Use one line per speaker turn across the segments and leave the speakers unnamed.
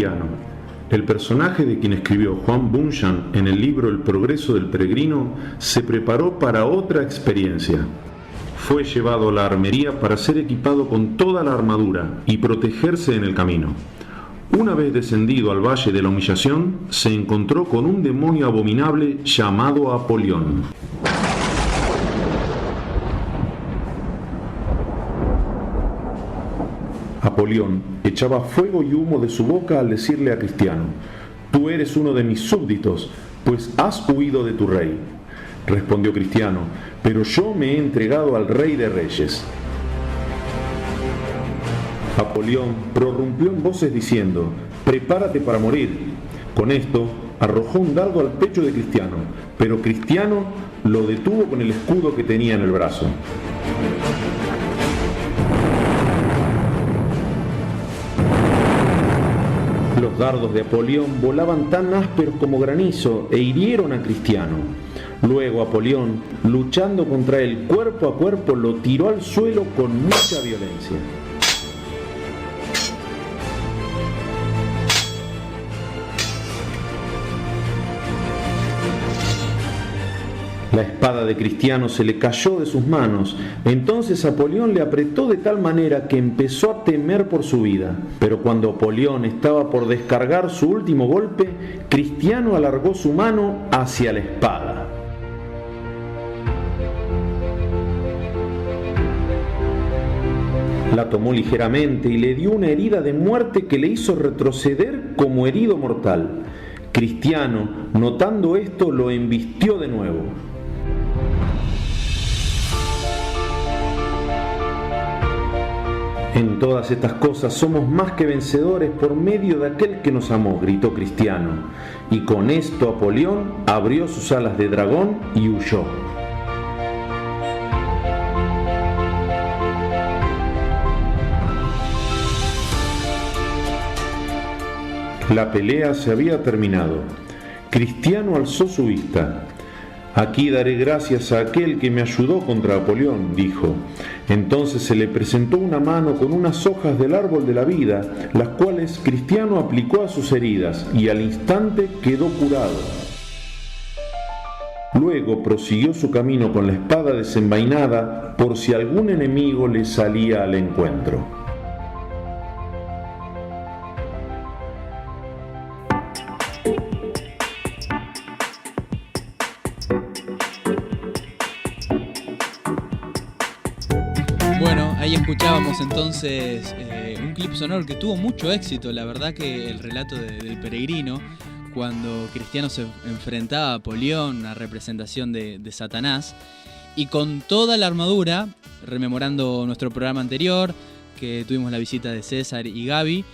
Cristiano, el personaje de quien escribió Juan Bunyan en el libro El progreso del peregrino, se preparó para otra experiencia. Fue llevado a la armería para ser equipado con toda la armadura y protegerse en el camino. Una vez descendido al valle de la humillación, se encontró con un demonio abominable llamado Apolión. Apolión echaba fuego y humo de su boca al decirle a Cristiano: «Tú eres uno de mis súbditos, pues has huido de tu rey». Respondió Cristiano: «Pero yo me he entregado al Rey de Reyes». Apolión prorrumpió en voces diciendo: «Prepárate para morir». Con esto arrojó un dardo al pecho de Cristiano, pero Cristiano lo detuvo con el escudo que tenía en el brazo. Los dardos de Apolión volaban tan ásperos como granizo e hirieron a Cristiano. Luego Apolión, luchando contra él cuerpo a cuerpo, lo tiró al suelo con mucha violencia. La espada de Cristiano se le cayó de sus manos. Entonces Apolión le apretó de tal manera que empezó a temer por su vida. Pero cuando Apolión estaba por descargar su último golpe, Cristiano alargó su mano hacia la espada. La tomó ligeramente y le dio una herida de muerte que le hizo retroceder como herido mortal. Cristiano, notando esto, lo embistió de nuevo. En todas estas cosas somos más que vencedores por medio de aquel que nos amó, gritó Cristiano. Y con esto Apolión abrió sus alas de dragón y huyó. La pelea se había terminado. Cristiano alzó su vista. «Aquí daré gracias a aquel que me ayudó contra Apolión», dijo. Entonces se le presentó una mano con unas hojas del árbol de la vida, las cuales Cristiano aplicó a sus heridas, y al instante quedó curado. Luego prosiguió su camino con la espada desenvainada, por si algún enemigo le salía al encuentro.
Ahí escuchábamos entonces un clip sonoro que tuvo mucho éxito, la verdad que el relato del peregrino, cuando Cristiano se enfrentaba a Apolión, una representación de Satanás, y con toda la armadura, rememorando nuestro programa anterior, que tuvimos la visita de César y Gaby,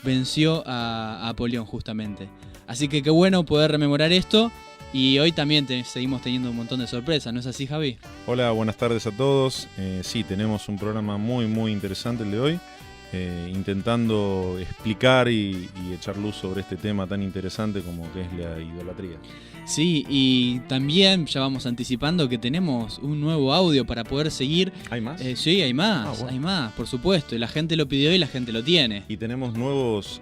venció a Apolión justamente. Así que qué bueno poder rememorar esto. Y hoy también seguimos teniendo un montón de sorpresas, ¿no es así, Javi?
Hola, buenas tardes a todos. Sí, tenemos un programa muy interesante el de hoy, intentando explicar y echar luz sobre este tema tan interesante como que es la idolatría.
Sí, y también ya vamos anticipando que tenemos un nuevo audio para poder seguir.
¿Hay más?
Sí, hay más,
bueno.
Hay más, por supuesto. Y la gente lo pidió y la gente lo tiene.
Y tenemos nuevos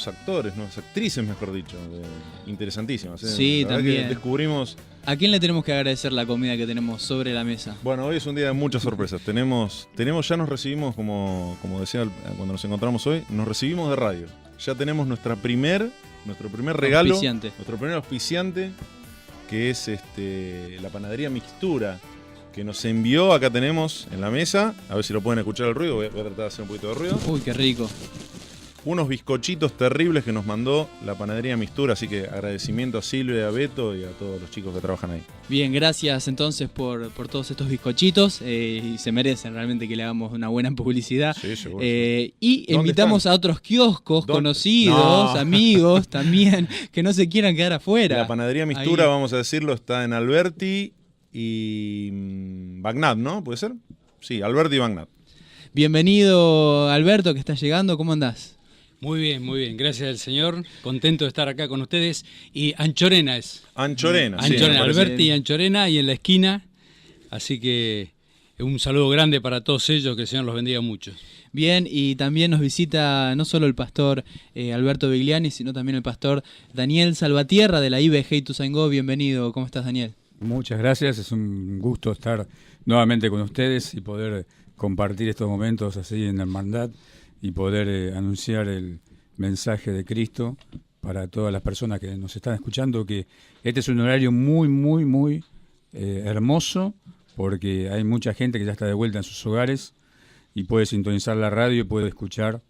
actores, nuevas actrices, mejor dicho, interesantísimas.
Sí,
la verdad
también.
que descubrimos...
¿A quién le tenemos que agradecer la comida que tenemos sobre la mesa?
Bueno, hoy es un día de muchas sorpresas. Ya nos recibimos, como decía cuando nos encontramos hoy, nos recibimos de radio. Ya tenemos nuestro primer regalo, nuestro primer auspiciante, que es la panadería Mixtura, que nos envió. Acá tenemos en la mesa, a ver si lo pueden escuchar el ruido, voy a tratar de hacer un poquito de ruido.
Uy, qué rico.
Unos bizcochitos terribles que nos mandó la panadería Mixtura, así que agradecimiento a Silvia, a Beto y a todos los chicos que trabajan ahí.
Bien, gracias entonces por todos estos bizcochitos, y se merecen realmente que le hagamos una buena publicidad.
Sí, seguro.
Y invitamos a otros kioscos conocidos, amigos también, que no se quieran quedar afuera.
La panadería Mixtura,
ahí.
Vamos a decirlo, está en Alberti y Bagnat, ¿no? ¿Puede ser? Sí, Alberti y Bagnat.
Bienvenido, Alberto, que estás llegando, ¿cómo andás?
Muy bien, gracias al Señor, contento de estar acá con ustedes. Y Anchorena es.
Anchorena,
Alberti y Anchorena, y en la esquina, así que Un saludo grande para todos ellos, que el Señor los bendiga mucho.
Bien, y también nos visita no solo el pastor Alberto Vigliani, sino también el pastor Daniel Salvatierra de la IBG Ituzaingó. Bienvenido, ¿cómo estás, Daniel?
Muchas gracias, es un gusto estar nuevamente con ustedes y poder compartir estos momentos así en la hermandad y poder anunciar el mensaje de Cristo para todas las personas que nos están escuchando, que este es un horario muy hermoso, porque hay mucha gente que ya está de vuelta en sus hogares y puede sintonizar la radio y puede escuchar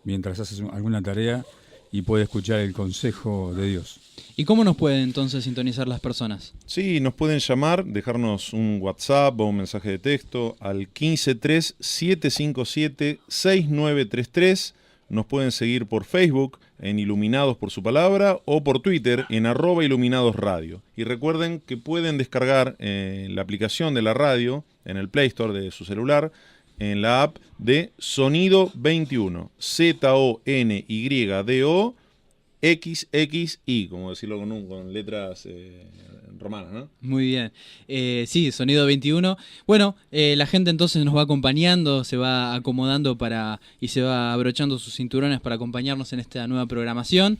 mientras haces alguna tarea y puede escuchar el consejo de Dios.
¿Y cómo nos pueden entonces sintonizar las personas?
Sí, nos pueden llamar, dejarnos un WhatsApp o un mensaje de texto al 153-757-6933. Nos pueden seguir por Facebook en Iluminados por su Palabra o por Twitter en @iluminadosradio. Y recuerden que pueden descargar la aplicación de la radio en el Play Store de su celular, en la app de Sonido 21, ZONYDO XXI, como decirlo con letras romanas, ¿no?
Muy bien. Sí, Sonido 21. Bueno, la gente entonces nos va acompañando, se va acomodando y se va abrochando sus cinturones para acompañarnos en esta nueva programación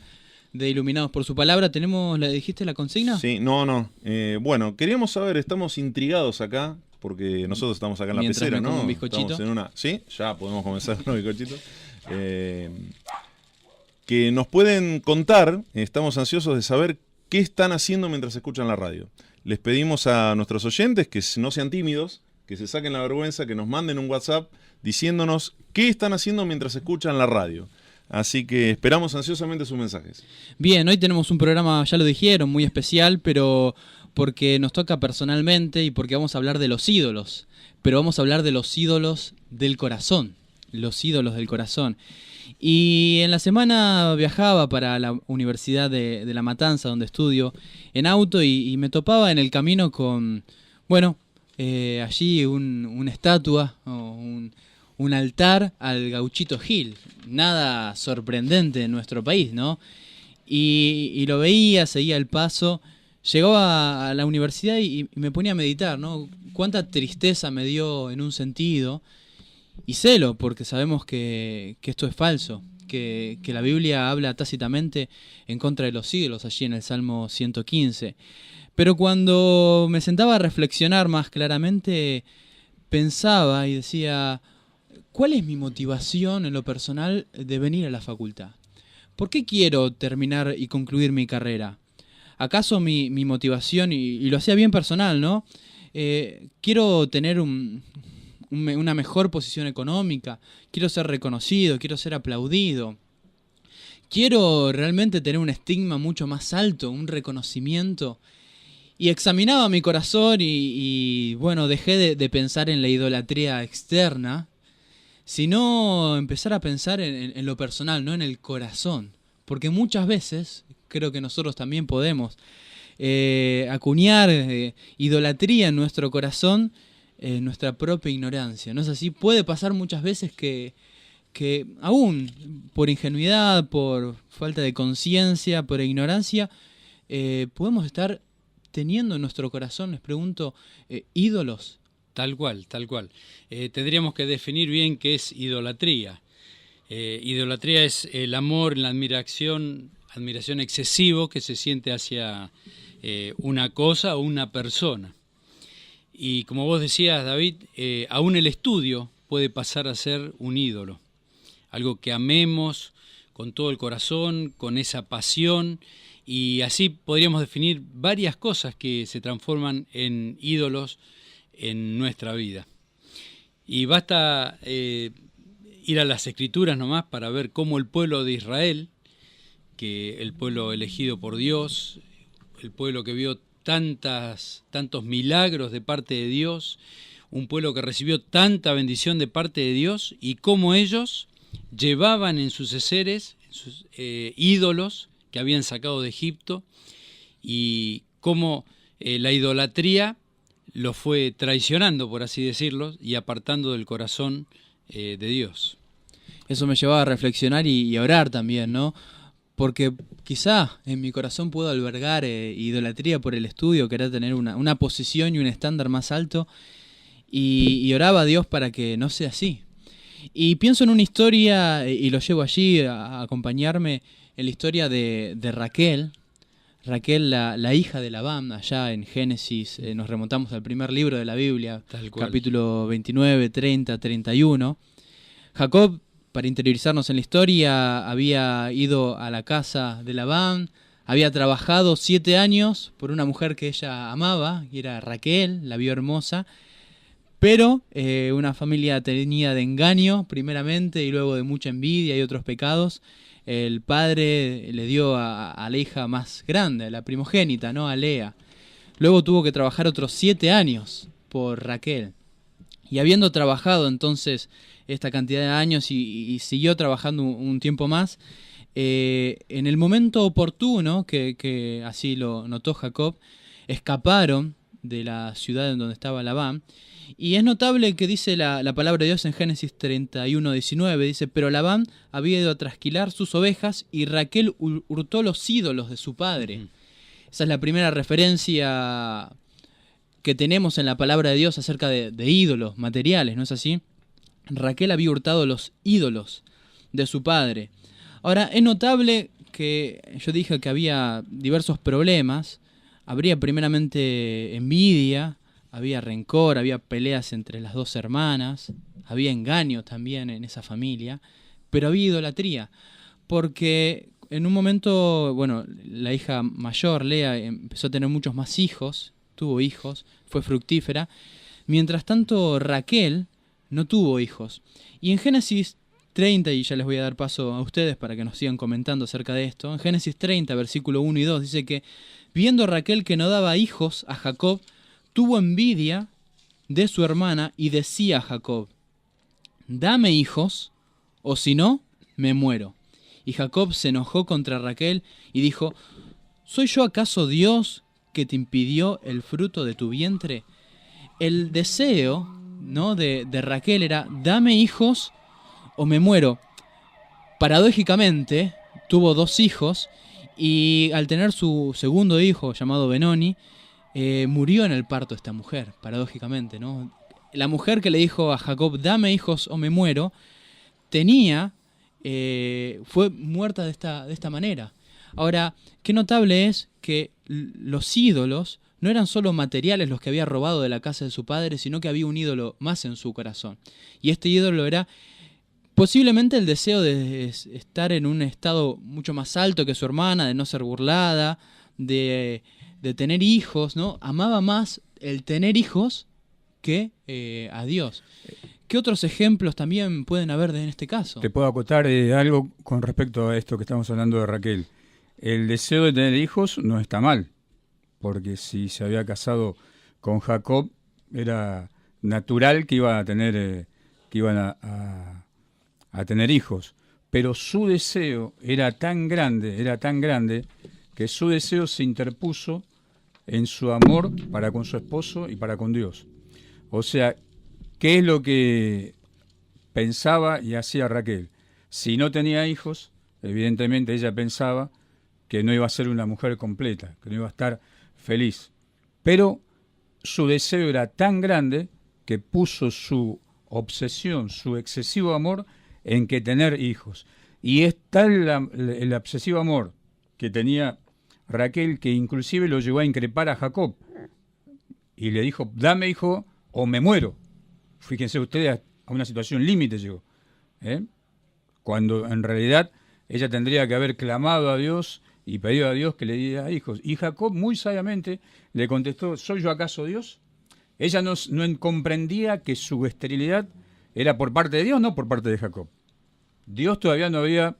de Iluminados por su Palabra. ¿Dijiste la consigna?
Sí, no. Bueno, queríamos saber, estamos intrigados acá, porque nosotros estamos acá en la pecera, ¿no?
Un bizcochito.
Sí, ya podemos comenzar con los bizcochitos. Que nos pueden contar, estamos ansiosos de saber qué están haciendo mientras escuchan la radio. Les pedimos a nuestros oyentes que no sean tímidos, que se saquen la vergüenza, que nos manden un WhatsApp diciéndonos qué están haciendo mientras escuchan la radio. Así que esperamos ansiosamente sus mensajes.
Bien, hoy tenemos un programa, ya lo dijeron, muy especial, pero porque nos toca personalmente y porque vamos a hablar de los ídolos. Pero vamos a hablar de los ídolos del corazón. Los ídolos del corazón. Y en la semana viajaba para la Universidad de La Matanza, donde estudio, en auto, y me topaba en el camino con, allí una estatua o un altar al Gauchito Gil. Nada sorprendente en nuestro país, ¿no? Y lo veía, seguía el paso, llegó a la universidad y me ponía a meditar, ¿no? Cuánta tristeza me dio en un sentido. Y celo, porque sabemos que esto es falso, que la Biblia habla tácitamente en contra de los ídolos, allí en el Salmo 115. Pero cuando me sentaba a reflexionar más claramente, pensaba y decía, ¿cuál es mi motivación en lo personal de venir a la facultad? ¿Por qué quiero terminar y concluir mi carrera? ¿Acaso mi motivación, y lo hacía bien personal, ¿no? Quiero tener una mejor posición económica, quiero ser reconocido, quiero ser aplaudido, quiero realmente tener un estigma mucho más alto, un reconocimiento. Y examinaba mi corazón y dejé de pensar en la idolatría externa, sino empezar a pensar en lo personal, no en el corazón. Porque muchas veces, creo que nosotros también podemos acuñar idolatría en nuestro corazón, nuestra propia ignorancia. ¿No es así? Puede pasar muchas veces que aún por ingenuidad, por falta de conciencia, por ignorancia, podemos estar teniendo en nuestro corazón, les pregunto, ídolos.
Tal cual. Tendríamos que definir bien qué es idolatría. Idolatría es el amor, la admiración excesivo que se siente hacia una cosa o una persona. Y como vos decías, David, aún el estudio puede pasar a ser un ídolo. Algo que amemos con todo el corazón, con esa pasión, y así podríamos definir varias cosas que se transforman en ídolos en nuestra vida. Y basta ir a las Escrituras nomás para ver cómo el pueblo de Israel, que el pueblo elegido por Dios, el pueblo que vio tantos milagros de parte de Dios, un pueblo que recibió tanta bendición de parte de Dios, y cómo ellos llevaban en sus seres sus ídolos que habían sacado de Egipto, y cómo la idolatría los fue traicionando, por así decirlo, y apartando del corazón de Dios.
Eso me llevaba a reflexionar y a orar también, ¿no? Porque quizá en mi corazón puedo albergar idolatría por el estudio, querer tener una posición y un estándar más alto, y oraba a Dios para que no sea así. Y pienso en una historia, y lo llevo allí a acompañarme, en la historia de Raquel. Raquel, la hija de Labán, allá en Génesis, nos remontamos al primer libro de la Biblia, capítulo 29, 30, 31. Jacob, para interiorizarnos en la historia, había ido a la casa de Labán, había trabajado 7 años por una mujer que ella amaba, y era Raquel, la vio hermosa, pero una familia tenida de engaño, primeramente, y luego de mucha envidia y otros pecados. El padre le dio a la hija más grande, a la primogénita, ¿no? A Lea. Luego tuvo que trabajar otros 7 años por Raquel. Y habiendo trabajado entonces esta cantidad de años y siguió trabajando un tiempo más, en el momento oportuno, que así lo notó Jacob, escaparon de la ciudad en donde estaba Labán. Y es notable que dice la palabra de Dios en Génesis 31, 19, dice: pero Labán había ido a trasquilar sus ovejas y Raquel hurtó los ídolos de su padre. Esa es la primera referencia que tenemos en la palabra de Dios acerca de ídolos materiales, ¿no es así? Raquel había hurtado los ídolos de su padre. Ahora, es notable que yo dije que había diversos problemas. Habría primeramente envidia, había rencor, había peleas entre las dos hermanas, había engaño también en esa familia, pero había idolatría, porque en un momento, bueno, la hija mayor, Lea, empezó a tener muchos más hijos, tuvo hijos, fue fructífera, mientras tanto Raquel no tuvo hijos. Y en Génesis 30, y ya les voy a dar paso a ustedes para que nos sigan comentando acerca de esto, en Génesis 30, versículo 1 y 2, dice que viendo Raquel que no daba hijos a Jacob, tuvo envidia de su hermana y decía a Jacob: dame hijos, o si no, me muero. Y Jacob se enojó contra Raquel y dijo: ¿soy yo acaso Dios que te impidió el fruto de tu vientre? El deseo, ¿no?, de Raquel era: dame hijos o me muero. Paradójicamente, tuvo 2 hijos y al tener su segundo hijo, llamado Benoni, murió en el parto esta mujer, paradójicamente, ¿no? La mujer que le dijo a Jacob: dame hijos o me muero, fue muerta de esta manera. Ahora, qué notable es que los ídolos no eran solo materiales los que había robado de la casa de su padre, sino que había un ídolo más en su corazón. Y este ídolo era posiblemente el deseo de estar en un estado mucho más alto que su hermana, de no ser burlada, de tener hijos, ¿no? Amaba más el tener hijos que a Dios. ¿Qué otros ejemplos también pueden haber en este caso?
Te puedo acotar algo con respecto a esto que estamos hablando de Raquel. El deseo de tener hijos no está mal, porque si se había casado con Jacob, era natural que iban a tener, a tener hijos. Pero su deseo era tan grande, que su deseo se interpuso en su amor para con su esposo y para con Dios. O sea, ¿qué es lo que pensaba y hacía Raquel? Si no tenía hijos, evidentemente ella pensaba que no iba a ser una mujer completa, que no iba a estar feliz. Pero su deseo era tan grande que puso su obsesión, su excesivo amor en que tener hijos. Y es tal el obsesivo amor que tenía Raquel que inclusive lo llevó a increpar a Jacob. Y le dijo: dame hijo o me muero. Fíjense ustedes, a una situación límite llegó. Cuando en realidad ella tendría que haber clamado a Dios y pedido a Dios que le diera hijos. Y Jacob muy sabiamente le contestó: ¿soy yo acaso Dios? Ella no comprendía que su esterilidad era por parte de Dios, no por parte de Jacob. Dios todavía no había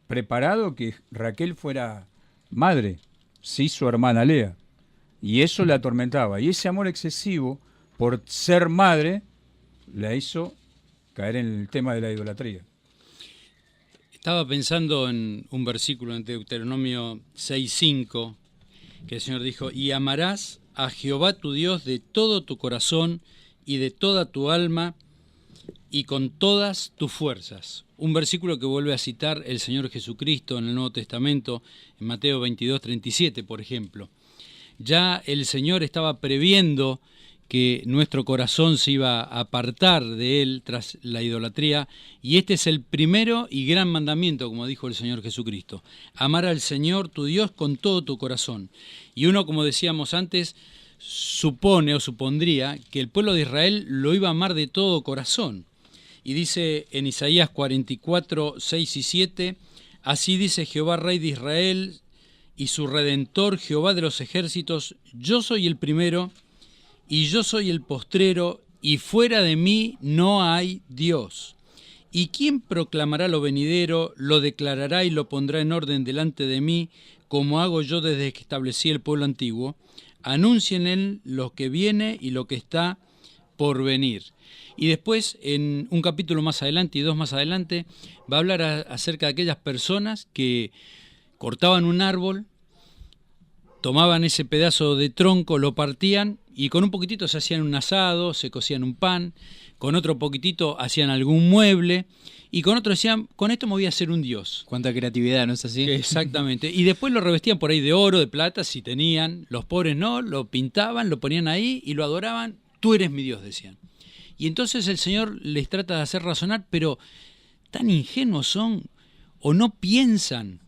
preparado que Raquel fuera madre, sí su hermana Lea. Y eso la atormentaba. Y ese amor excesivo por ser madre la hizo caer en el tema de la idolatría.
Estaba pensando en un versículo en Deuteronomio 6:5, que el Señor dijo: y amarás a Jehová tu Dios de todo tu corazón y de toda tu alma y con todas tus fuerzas. Un versículo que vuelve a citar el Señor Jesucristo en el Nuevo Testamento, en Mateo 22:37, por ejemplo. Ya el Señor estaba previendo que nuestro corazón se iba a apartar de Él tras la idolatría, y este es el primero y gran mandamiento, como dijo el Señor Jesucristo: amar al Señor tu Dios con todo tu corazón. Y uno, como decíamos antes, supone o supondría que el pueblo de Israel lo iba a amar de todo corazón. Y dice en Isaías 44, 6 y 7, así dice Jehová, Rey de Israel, y su Redentor, Jehová de los ejércitos: yo soy el primero, y yo soy el postrero, y fuera de mí no hay Dios. ¿Y quién proclamará lo venidero, lo declarará y lo pondrá en orden delante de mí, como hago yo desde que establecí el pueblo antiguo? Anuncien en lo que viene y lo que está por venir. Y después, en un capítulo más adelante y 2 más adelante, va a hablar acerca de aquellas personas que cortaban un árbol, tomaban ese pedazo de tronco, lo partían y con un poquitito se hacían un asado, se cocían un pan, con otro poquitito hacían algún mueble y con otro decían, con esto me voy a hacer un dios.
Cuánta creatividad, ¿no es así?
Exactamente. Y después lo revestían por ahí de oro, de plata, si tenían. Los pobres no, lo pintaban, lo ponían ahí y lo adoraban. Tú eres mi Dios, decían. Y entonces el Señor les trata de hacer razonar, pero tan ingenuos son o no piensan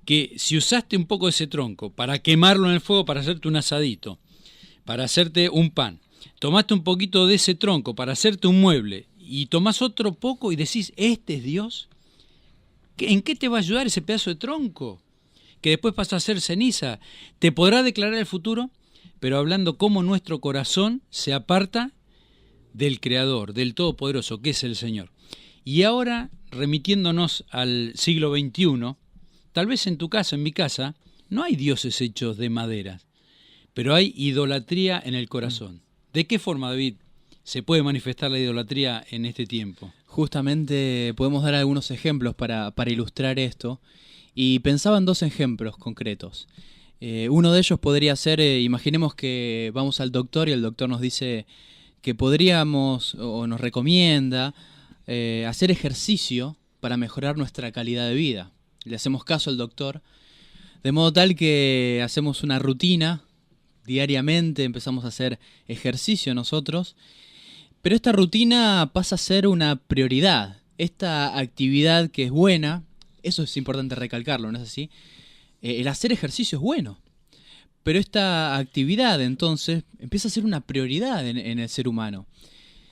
que si usaste un poco de ese tronco para quemarlo en el fuego, para hacerte un asadito, para hacerte un pan, tomaste un poquito de ese tronco para hacerte un mueble y tomás otro poco y decís, ¿este es Dios? ¿En qué te va a ayudar ese pedazo de tronco? Que después pasa a ser ceniza. Te podrá declarar el futuro, pero hablando cómo nuestro corazón se aparta del Creador, del Todopoderoso, que es el Señor. Y ahora, remitiéndonos al siglo XXI, tal vez en tu casa, en mi casa, no hay dioses hechos de madera, pero hay idolatría en el corazón. ¿De qué forma, David, se puede manifestar la idolatría en este tiempo?
Justamente podemos dar algunos ejemplos para ilustrar esto, y pensaba en 2 ejemplos concretos. Uno de ellos podría ser, imaginemos que vamos al doctor y el doctor nos dice que podríamos, o nos recomienda, hacer ejercicio para mejorar nuestra calidad de vida. Le hacemos caso al doctor, de modo tal que hacemos una rutina diariamente, empezamos a hacer ejercicio nosotros, pero esta rutina pasa a ser una prioridad. Esta actividad que es buena, eso es importante recalcarlo, ¿no es así? El hacer ejercicio es bueno, pero esta actividad entonces empieza a ser una prioridad en el ser humano.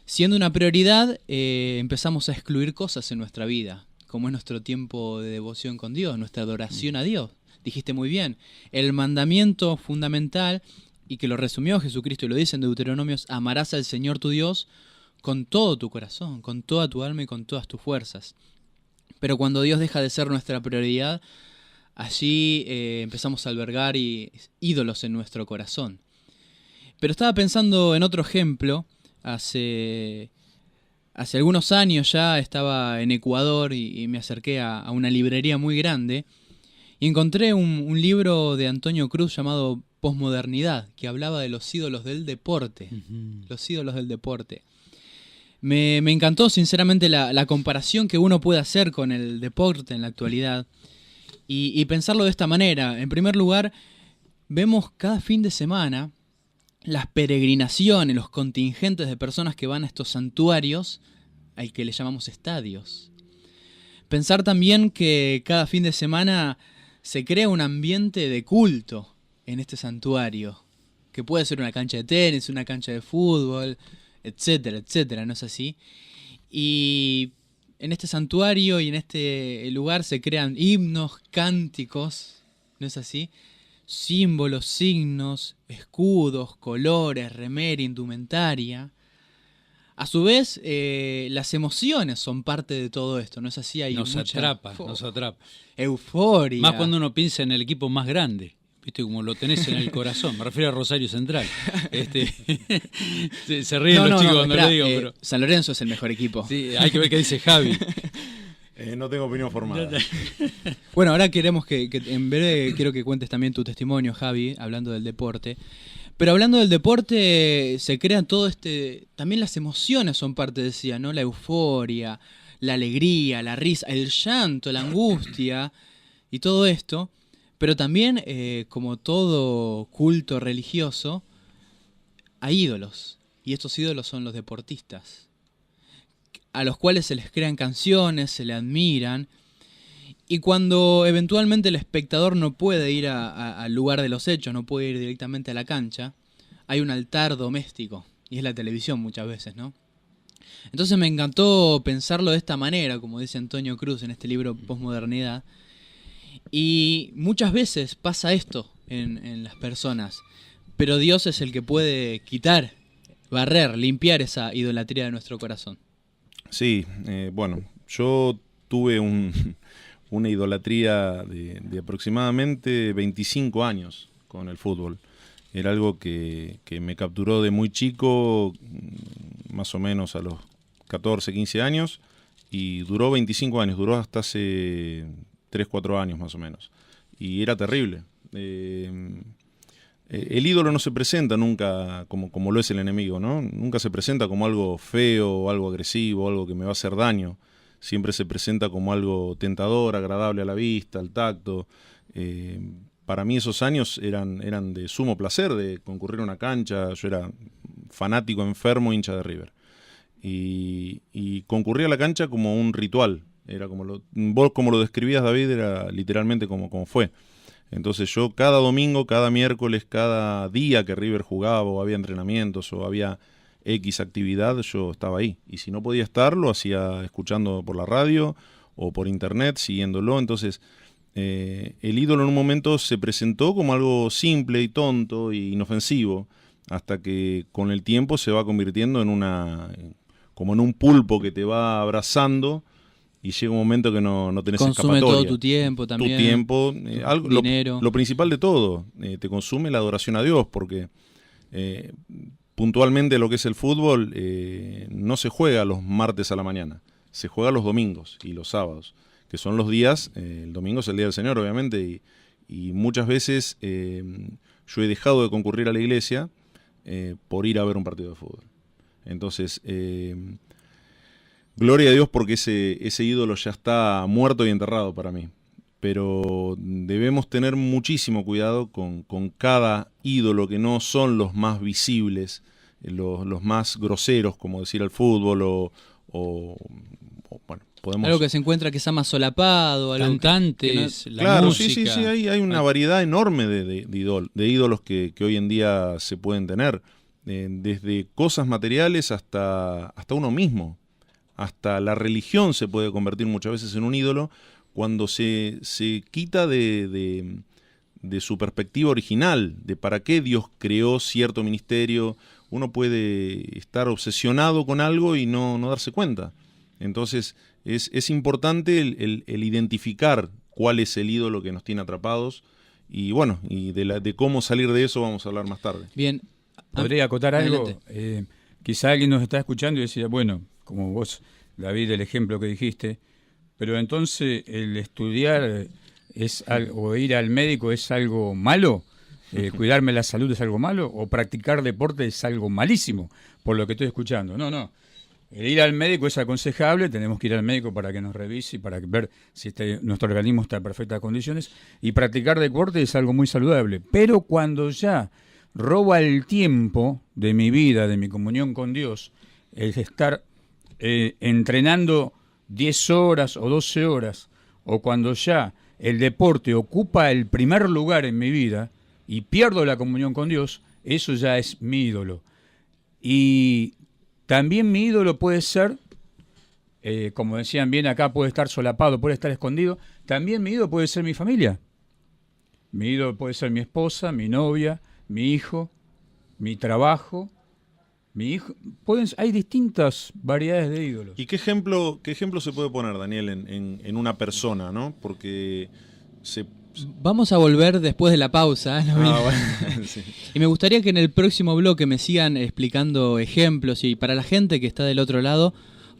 Siendo una prioridad, empezamos a excluir cosas en nuestra vida, como es nuestro tiempo de devoción con Dios, nuestra adoración a Dios. Dijiste muy bien, el mandamiento fundamental, y que lo resumió Jesucristo y lo dice en Deuteronomio, es: amarás al Señor tu Dios con todo tu corazón, con toda tu alma y con todas tus fuerzas. Pero cuando Dios deja de ser nuestra prioridad, allí empezamos a albergar ídolos en nuestro corazón. Pero estaba pensando en otro ejemplo. Hace algunos años ya estaba en Ecuador y me acerqué a una librería muy grande y encontré un libro de Antonio Cruz llamado Posmodernidad, que hablaba de los ídolos del deporte. Los ídolos del deporte. Me encantó sinceramente la comparación que uno puede hacer con el deporte en la actualidad y pensarlo de esta manera. En primer lugar, vemos cada fin de semana las peregrinaciones, los contingentes de personas que van a estos santuarios, al que le llamamos estadios. Pensar también que cada fin de semana se crea un ambiente de culto en este santuario, que puede ser una cancha de tenis, una cancha de fútbol, etcétera, etcétera, ¿no es así? Y en este santuario y en este lugar se crean himnos, cánticos, ¿no es así? Símbolos, signos, escudos, colores, remera, indumentaria. A su vez, las emociones son parte de todo esto, ¿no es así? Hay
nos atrapa.
Euforia.
Más cuando uno piensa en el equipo más grande. ¿Viste? Como lo tenés en el corazón. Me refiero a Rosario Central. Se ríen los chicos cuando
espera,
le digo. Pero
San Lorenzo es el mejor equipo.
Sí, hay que ver qué dice Javi.
No tengo opinión formada.
Bueno, ahora queremos que en breve quiero que cuentes también tu testimonio, Javi, hablando del deporte. Pero hablando del deporte, se crea todo también las emociones son parte, decía, ¿no? La euforia, la alegría, la risa, el llanto, la angustia y todo esto. Pero también, como todo culto religioso, a ídolos. Y estos ídolos son los deportistas, a los cuales se les crean canciones, se le admiran. Y cuando eventualmente el espectador no puede ir al lugar de los hechos, no puede ir directamente a la cancha, hay un altar doméstico. Y es la televisión muchas veces, ¿no? Entonces me encantó pensarlo de esta manera, como dice Antonio Cruz en este libro Postmodernidad. Y muchas veces pasa esto en las personas, pero Dios es el que puede quitar, barrer, limpiar esa idolatría de nuestro corazón.
Sí, bueno, yo tuve una idolatría de aproximadamente 25 años con el fútbol. Era algo que me capturó de muy chico, más o menos a los 14, 15 años, y duró 25 años, duró hasta hace 3, 4 años más o menos. Y era terrible. El ídolo no se presenta nunca como lo es el enemigo, ¿no? Nunca se presenta como algo feo, algo agresivo, algo que me va a hacer daño. Siempre se presenta como algo tentador, agradable a la vista, al tacto. Para mí esos años eran de sumo placer, de concurrir a una cancha. Yo era fanático, enfermo, hincha de River. Y concurría a la cancha como un ritual. Era vos como lo describías, David, era literalmente como fue. Entonces yo cada domingo, cada miércoles, cada día que River jugaba o había entrenamientos o había X actividad, yo estaba ahí. Y si no podía estar, lo hacía escuchando por la radio o por internet, siguiéndolo. Entonces el ídolo en un momento se presentó como algo simple y tonto e inofensivo, hasta que con el tiempo se va convirtiendo como en un pulpo que te va abrazando. Y llega un momento que no tenés
consume
escapatoria.
Todo tu tiempo también.
Tu tiempo,
dinero.
Lo principal de todo, te consume la adoración a Dios, porque puntualmente lo que es el fútbol no se juega los martes a la mañana, se juega los domingos y los sábados, que son los días, el domingo es el día del Señor obviamente, y muchas veces yo he dejado de concurrir a la iglesia por ir a ver un partido de fútbol. Entonces... gloria a Dios porque ese ídolo ya está muerto y enterrado para mí. Pero debemos tener muchísimo cuidado con cada ídolo, que no son los más visibles, los más groseros, como decir al fútbol, o bueno, podemos...
Algo que se encuentra quizá más solapado, algo
cantantes,
que
la
claro,
música.
Sí, hay una variedad enorme de ídolos que hoy en día se pueden tener. Desde cosas materiales hasta uno mismo. Hasta la religión se puede convertir muchas veces en un ídolo cuando se quita de su perspectiva original, de para qué Dios creó cierto ministerio. Uno puede estar obsesionado con algo y no darse cuenta. Entonces es importante el identificar cuál es el ídolo que nos tiene atrapados, y bueno, y de cómo salir de eso vamos a hablar más tarde.
Bien.
¿Podría acotar algo? Quizá alguien nos está escuchando y decía, bueno, como vos, David, el ejemplo que dijiste, pero entonces el estudiar o ir al médico es algo malo, cuidarme la salud es algo malo, o practicar deporte es algo malísimo, por lo que estoy escuchando. No. El ir al médico es aconsejable, tenemos que ir al médico para que nos revise y para ver si nuestro organismo está en perfectas condiciones, y practicar deporte es algo muy saludable, pero cuando ya roba el tiempo de mi vida, de mi comunión con Dios, el estar entrenando 10 horas o 12 horas, o cuando ya el deporte ocupa el primer lugar en mi vida y pierdo la comunión con Dios, eso ya es mi ídolo. Y también mi ídolo puede ser, como decían bien acá, puede estar solapado, puede estar escondido. También mi ídolo puede ser mi familia. Mi ídolo puede ser mi esposa, mi novia, mi hijo, mi trabajo, mi hijo. Hay distintas variedades de ídolos.
¿Y qué ejemplo se puede poner, Daniel, en una persona, ¿no? Porque
vamos a volver después de la pausa, ¿no?
Bueno, sí.
Y me gustaría que en el próximo bloque me sigan explicando ejemplos, y para la gente que está del otro lado,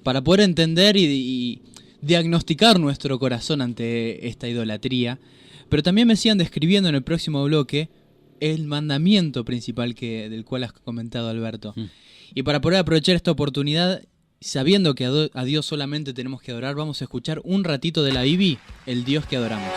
para poder entender y diagnosticar nuestro corazón ante esta idolatría, pero también me sigan describiendo en el próximo bloque el mandamiento principal del cual has comentado, Alberto. Y para poder aprovechar esta oportunidad, sabiendo que a Dios solamente tenemos que adorar, vamos a escuchar un ratito de la Bibi, el Dios que adoramos.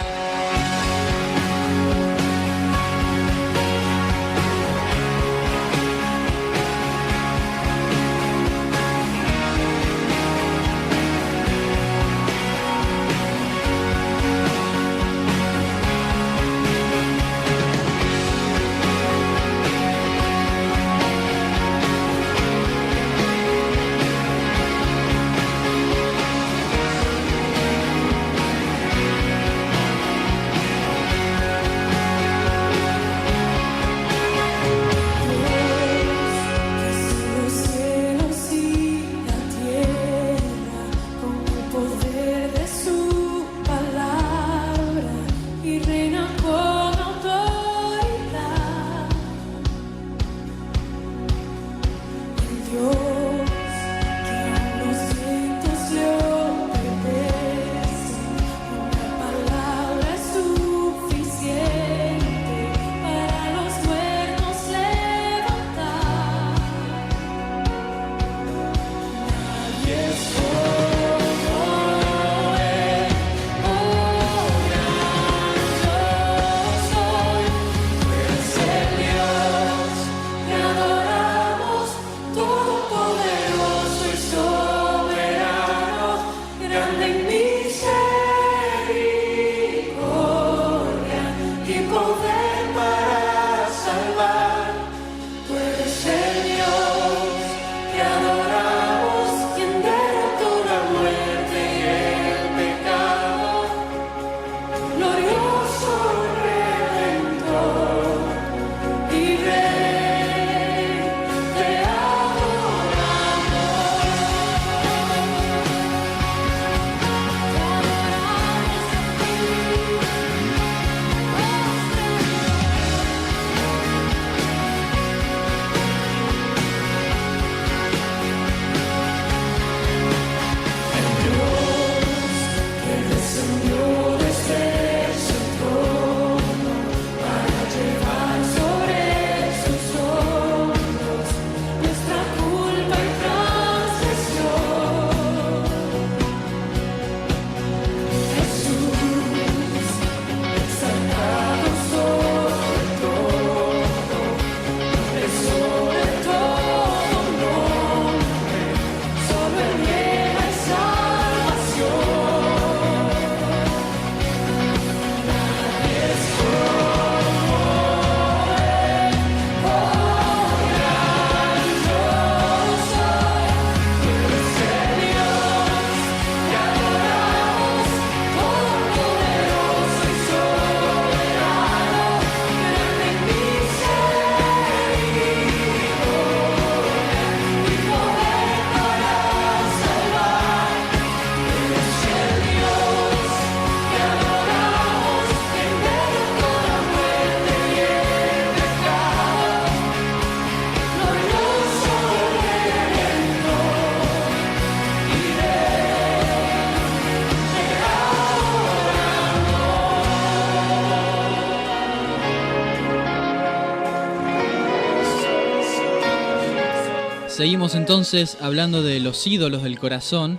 Seguimos entonces hablando de los ídolos del corazón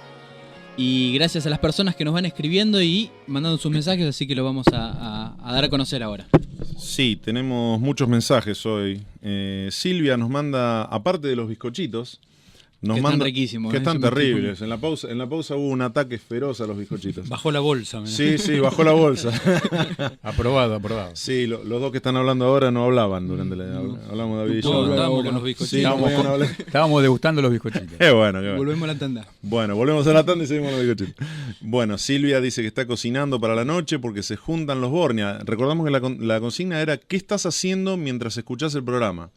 y gracias a las personas que nos van escribiendo y mandando sus mensajes, así que lo vamos a dar a conocer ahora.
Sí, tenemos muchos mensajes hoy. Silvia nos manda, aparte de los bizcochitos, nos
están riquísimos.
Que están terribles. En la pausa hubo un ataque feroz a los bizcochitos.
Bajó la bolsa. Mira.
Sí, bajó la bolsa.
Aprobado.
Sí, los dos que están hablando ahora no hablaban durante la... Hablamos David y yo.
Estábamos con los bizcochitos.
Sí,
estábamos degustando los bizcochitos.
Qué bueno.
Volvemos a la tanda.
Bueno, volvemos a la tanda y seguimos los bizcochitos. Bueno, Silvia dice que está cocinando para la noche porque se juntan los Bornia. Recordamos que la consigna era ¿qué estás haciendo mientras escuchás el programa?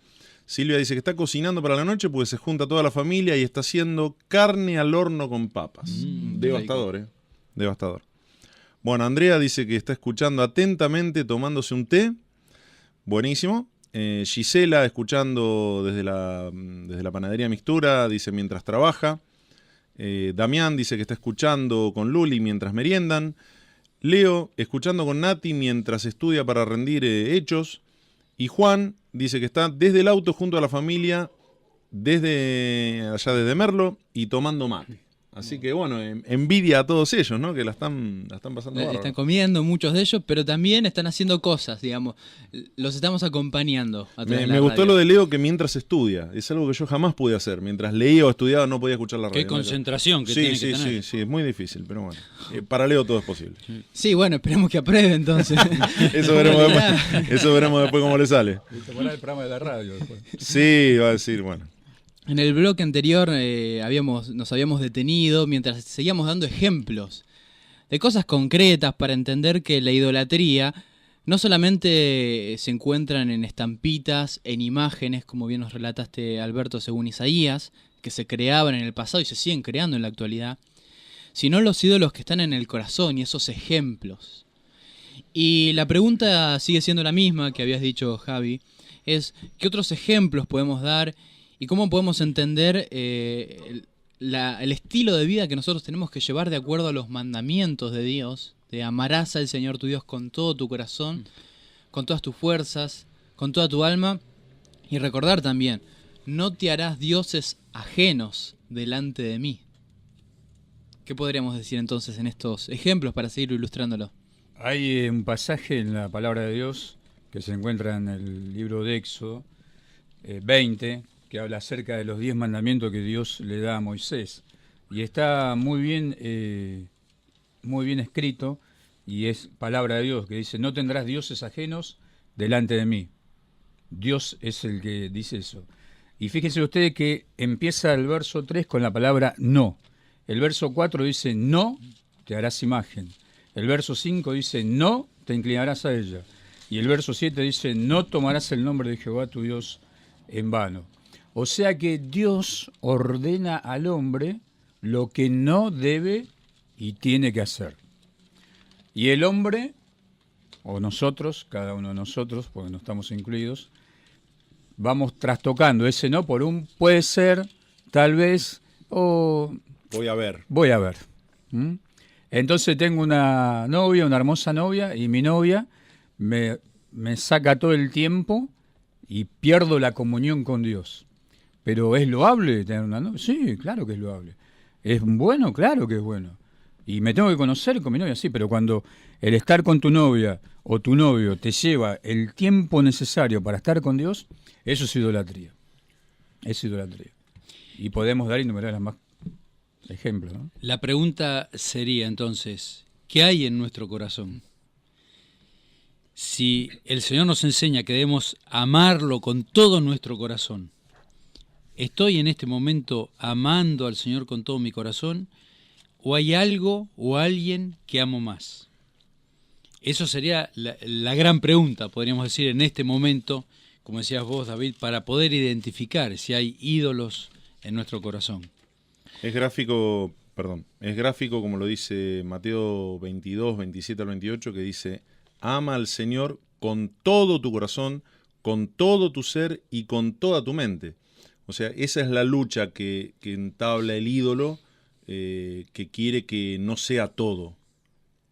Silvia dice que está cocinando para la noche porque se junta toda la familia y está haciendo carne al horno con papas. Devastador, Devastador. Bueno, Andrea dice que está escuchando atentamente tomándose un té. Buenísimo. Gisela escuchando desde la panadería Mixtura, dice mientras trabaja. Damián dice que está escuchando con Luli mientras meriendan. Leo escuchando con Nati mientras estudia para rendir hechos. Y Juan dice que está desde el auto junto a la familia, desde Merlo y tomando mate. Así que bueno, envidia a todos ellos, ¿no? Que la están pasando bárbaro.
Están comiendo muchos de ellos, pero también están haciendo cosas, digamos. Los estamos acompañando a través de la
me gustó
radio.
lo de Leo que mientras estudia. Es algo que yo jamás pude hacer. Mientras leía o estudiaba no podía escuchar la radio.
Qué concentración que tiene que tener.
Sí, es muy difícil, pero bueno. Para Leo todo es posible.
Sí, bueno, esperemos que apruebe entonces.
Eso veremos después cómo le sale.
Y tomará el programa de la radio después.
Sí, va a decir, bueno.
En el bloque anterior nos habíamos detenido mientras seguíamos dando ejemplos de cosas concretas para entender que la idolatría no solamente se encuentran en estampitas, en imágenes, como bien nos relataste, Alberto, según Isaías, que se creaban en el pasado y se siguen creando en la actualidad, sino los ídolos que están en el corazón y esos ejemplos. Y la pregunta sigue siendo la misma que habías dicho, Javi, es ¿qué otros ejemplos podemos dar? ¿Y cómo podemos entender el estilo de vida que nosotros tenemos que llevar de acuerdo a los mandamientos de Dios? De amarás al Señor tu Dios con todo tu corazón, con todas tus fuerzas, con toda tu alma. Y recordar también, no te harás dioses ajenos delante de mí. ¿Qué podríamos decir entonces en estos ejemplos para seguir ilustrándolo?
Hay un pasaje en la palabra de Dios que se encuentra en el libro de Éxodo 20, que habla acerca de los 10 mandamientos que Dios le da a Moisés. Y está muy bien escrito, y es palabra de Dios, que dice, no tendrás dioses ajenos delante de mí. Dios es el que dice eso. Y fíjense ustedes que empieza el verso 3 con la palabra no. El verso 4 dice, no te harás imagen. El verso 5 dice, no te inclinarás a ella. Y el verso 7 dice, no tomarás el nombre de Jehová tu Dios en vano. O sea que Dios ordena al hombre lo que no debe y tiene que hacer. Y el hombre, o nosotros, cada uno de nosotros, porque no estamos incluidos, vamos trastocando ese no por un puede ser, tal vez, o
Voy a ver.
¿Mm? Entonces tengo una novia, una hermosa novia, y mi novia me saca todo el tiempo y pierdo la comunión con Dios. ¿Pero es loable tener una novia? Sí, claro que es loable. ¿Es bueno? Claro que es bueno. Y me tengo que conocer con mi novia, sí, pero cuando el estar con tu novia o tu novio te lleva el tiempo necesario para estar con Dios, eso es idolatría. Es idolatría. Y podemos dar innumerables más ejemplos, ¿no?
La pregunta sería entonces, ¿qué hay en nuestro corazón? Si el Señor nos enseña que debemos amarlo con todo nuestro corazón, ¿estoy en este momento amando al Señor con todo mi corazón? ¿O hay algo o alguien que amo más? Eso sería la gran pregunta, podríamos decir, en este momento, como decías vos, David, para poder identificar si hay ídolos en nuestro corazón.
Es gráfico como lo dice Mateo 22, 27 al 28, que dice, ama al Señor con todo tu corazón, con todo tu ser y con toda tu mente. O sea, esa es la lucha que entabla el ídolo, que quiere que no sea todo,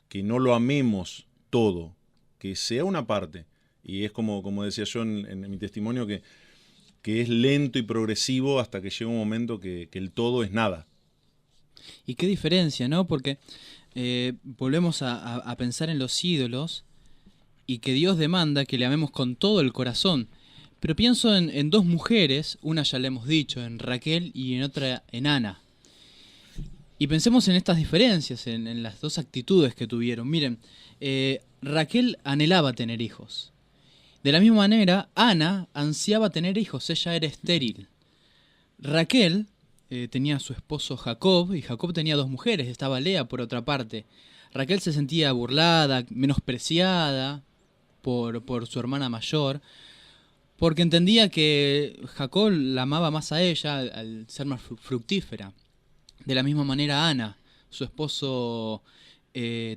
que no lo amemos todo, que sea una parte. Y es como decía yo en mi testimonio, que que es lento y progresivo hasta que llega un momento que el todo es nada.
Y qué diferencia, ¿no? Porque volvemos a pensar en los ídolos y que Dios demanda que le amemos con todo el corazón. Pero pienso en dos mujeres, una ya le hemos dicho, en Raquel y en otra en Ana. Y pensemos en estas diferencias, en las dos actitudes que tuvieron. Miren, Raquel anhelaba tener hijos. De la misma manera, Ana ansiaba tener hijos, ella era estéril. Raquel tenía a su esposo Jacob, y Jacob tenía dos mujeres, estaba Lea por otra parte. Raquel se sentía burlada, menospreciada por su hermana mayor, porque entendía que Jacob la amaba más a ella al ser más fructífera. De la misma manera Ana, su esposo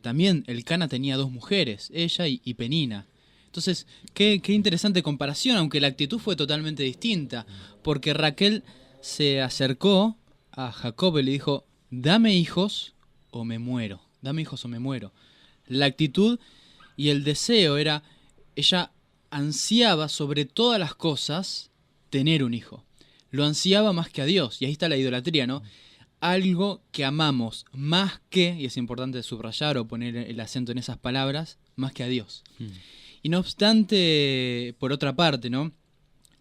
también, Elcana tenía dos mujeres, ella y Penina. Entonces, qué interesante comparación, aunque la actitud fue totalmente distinta, porque Raquel se acercó a Jacob y le dijo, dame hijos o me muero, dame hijos o me muero. La actitud y el deseo era, ella ansiaba sobre todas las cosas tener un hijo. Lo ansiaba más que a Dios, y ahí está la idolatría, ¿no? Algo que amamos más que, y es importante subrayar o poner el acento en esas palabras, más que a Dios. Y no obstante, por otra parte, ¿no?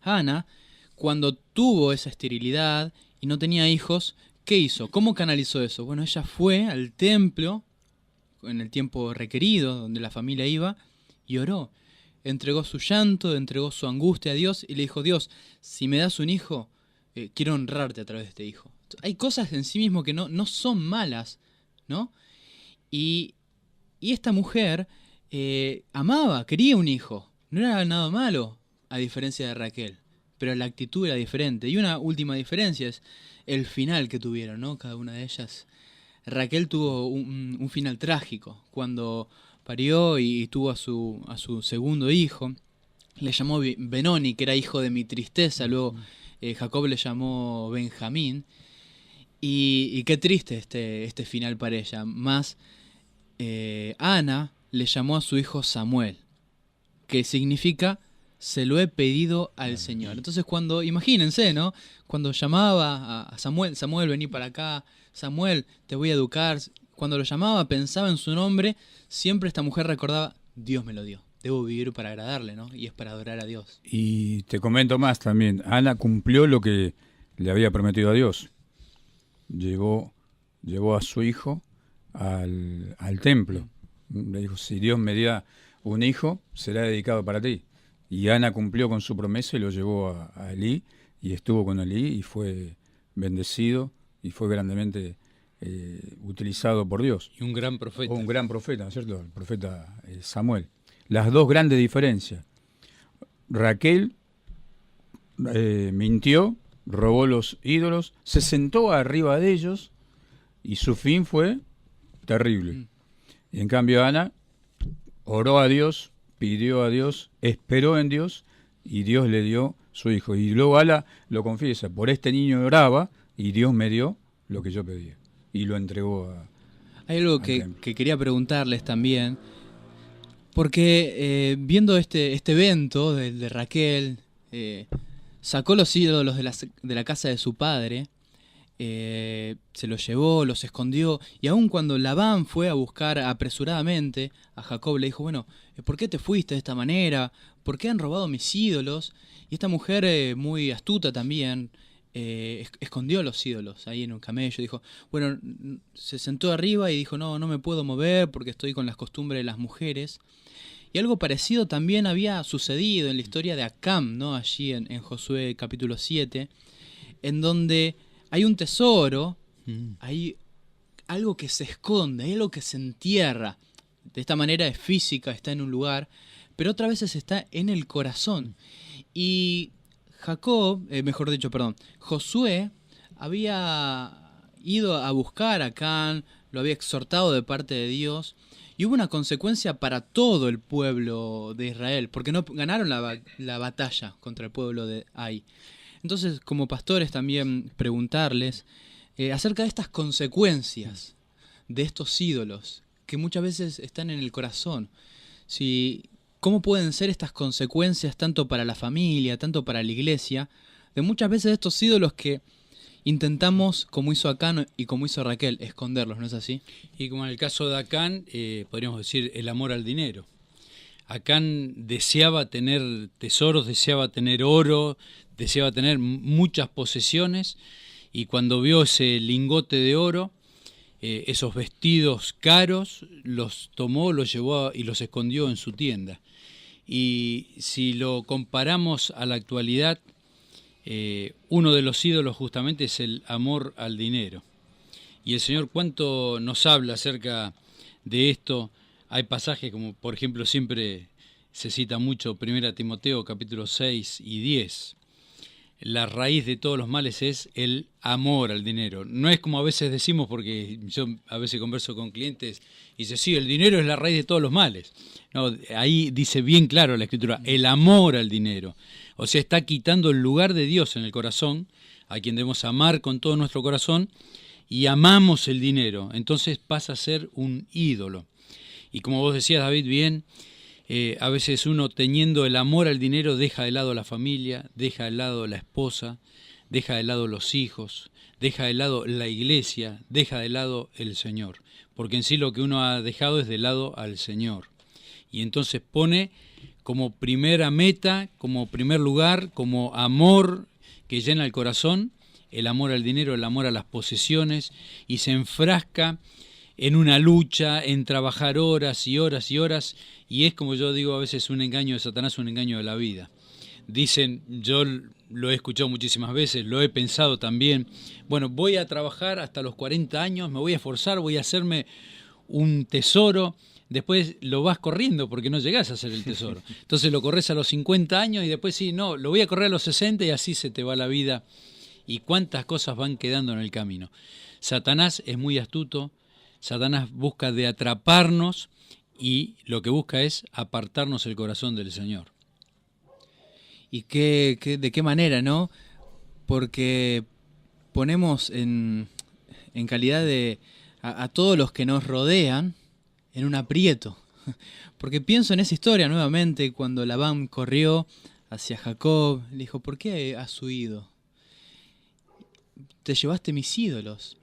Ana, cuando tuvo esa esterilidad y no tenía hijos, ¿qué hizo? ¿Cómo canalizó eso? Bueno, ella fue al templo en el tiempo requerido, donde la familia iba, y oró. Entregó su llanto, entregó su angustia a Dios y le dijo, Dios, si me das un hijo, quiero honrarte a través de este hijo. Hay cosas en sí mismo que no son malas, ¿no? Y esta mujer amaba, quería un hijo. No era nada malo, a diferencia de Raquel. Pero la actitud era diferente. Y una última diferencia es el final que tuvieron, ¿no? Cada una de ellas. Raquel tuvo un final trágico. Cuando parió y tuvo a su segundo hijo, le llamó Benoni, que era hijo de mi tristeza. Luego Jacob le llamó Benjamín. Y qué triste este final para ella. Más Ana le llamó a su hijo Samuel, que significa se lo he pedido al Señor. Entonces imagínense, ¿no? Cuando llamaba a Samuel, Samuel, vení para acá, Samuel, te voy a educar. Cuando lo llamaba, pensaba en su nombre, siempre esta mujer recordaba, Dios me lo dio, debo vivir para agradarle, ¿no? Y es para adorar a Dios.
Y te comento más también, Ana cumplió lo que le había prometido a Dios. Llevó a su hijo al templo. Le dijo, si Dios me da un hijo, será dedicado para ti. Y Ana cumplió con su promesa y lo llevó a Elí, y estuvo con Elí y fue bendecido y fue grandemente utilizado por Dios.
Y un gran profeta.
Un gran profeta, ¿no es cierto? El profeta Samuel. Las dos grandes diferencias. Raquel mintió, robó los ídolos, se sentó arriba de ellos y su fin fue terrible. Y en cambio Ana oró a Dios, pidió a Dios, esperó en Dios y Dios le dio su hijo. Y luego Ana lo confiesa, por este niño oraba y Dios me dio lo que yo pedía. Y lo entregó a...
Hay algo que quería preguntarles también, porque viendo este evento de Raquel, sacó los ídolos de la casa de su padre, se los llevó, los escondió, y aun cuando Labán fue a buscar apresuradamente a Jacob, le dijo, bueno, ¿por qué te fuiste de esta manera? ¿Por qué han robado mis ídolos? Y esta mujer, muy astuta también, escondió los ídolos ahí en un camello. Dijo, bueno, se sentó arriba y dijo, no me puedo mover porque estoy con las costumbres de las mujeres. Y algo parecido también había sucedido en la historia de Acán, ¿no? Allí en Josué capítulo 7, en donde hay un tesoro, hay algo que se esconde, hay algo que se entierra. De esta manera es física, está en un lugar, pero otras veces está en el corazón. Y Josué había ido a buscar a Acán, lo había exhortado de parte de Dios, y hubo una consecuencia para todo el pueblo de Israel, porque no ganaron la batalla contra el pueblo de Ai. Entonces, como pastores también preguntarles acerca de estas consecuencias de estos ídolos, que muchas veces están en el corazón. ¿Cómo pueden ser estas consecuencias tanto para la familia, tanto para la iglesia, de muchas veces estos ídolos que intentamos, como hizo Acán y como hizo Raquel, esconderlos, ¿no es así?
Y como en el caso de Acán, podríamos decir el amor al dinero. Acán deseaba tener tesoros, deseaba tener oro, deseaba tener muchas posesiones, y cuando vio ese lingote de oro, esos vestidos caros, los tomó, los llevó y los escondió en su tienda. Y si lo comparamos a la actualidad, uno de los ídolos justamente es el amor al dinero. Y el Señor cuánto nos habla acerca de esto. Hay pasajes como, por ejemplo, siempre se cita mucho 1 Timoteo capítulo 6 y 10. La raíz de todos los males es el amor al dinero. No es como a veces decimos, porque yo a veces converso con clientes y dice, sí, el dinero es la raíz de todos los males. No, ahí dice bien claro la Escritura, el amor al dinero. O sea, está quitando el lugar de Dios en el corazón, a quien debemos amar con todo nuestro corazón, y amamos el dinero. Entonces pasa a ser un ídolo. Y como vos decías, David, bien, a veces uno, teniendo el amor al dinero, deja de lado la familia, deja de lado la esposa, deja de lado los hijos, deja de lado la iglesia, deja de lado el Señor. Porque en sí lo que uno ha dejado es de lado al Señor. Y entonces pone como primera meta, como primer lugar, como amor que llena el corazón, el amor al dinero, el amor a las posesiones, y se enfrasca en una lucha, en trabajar horas y horas y horas, y es, como yo digo, a veces un engaño de Satanás, un engaño de la vida. Dicen, yo lo he escuchado muchísimas veces, lo he pensado también, bueno, voy a trabajar hasta los 40 años, me voy a esforzar, voy a hacerme un tesoro, después lo vas corriendo porque no llegás a hacer el tesoro. Entonces lo corres a los 50 años y después sí, no, lo voy a correr a los 60 y así se te va la vida. Y cuántas cosas van quedando en el camino. Satanás es muy astuto, Satanás busca de atraparnos y lo que busca es apartarnos el corazón del Señor.
¿Y de qué manera, no? Porque ponemos en calidad de a todos los que nos rodean en un aprieto. Porque pienso en esa historia nuevamente, cuando Labán corrió hacia Jacob, le dijo, ¿por qué has huido? Te llevaste mis ídolos.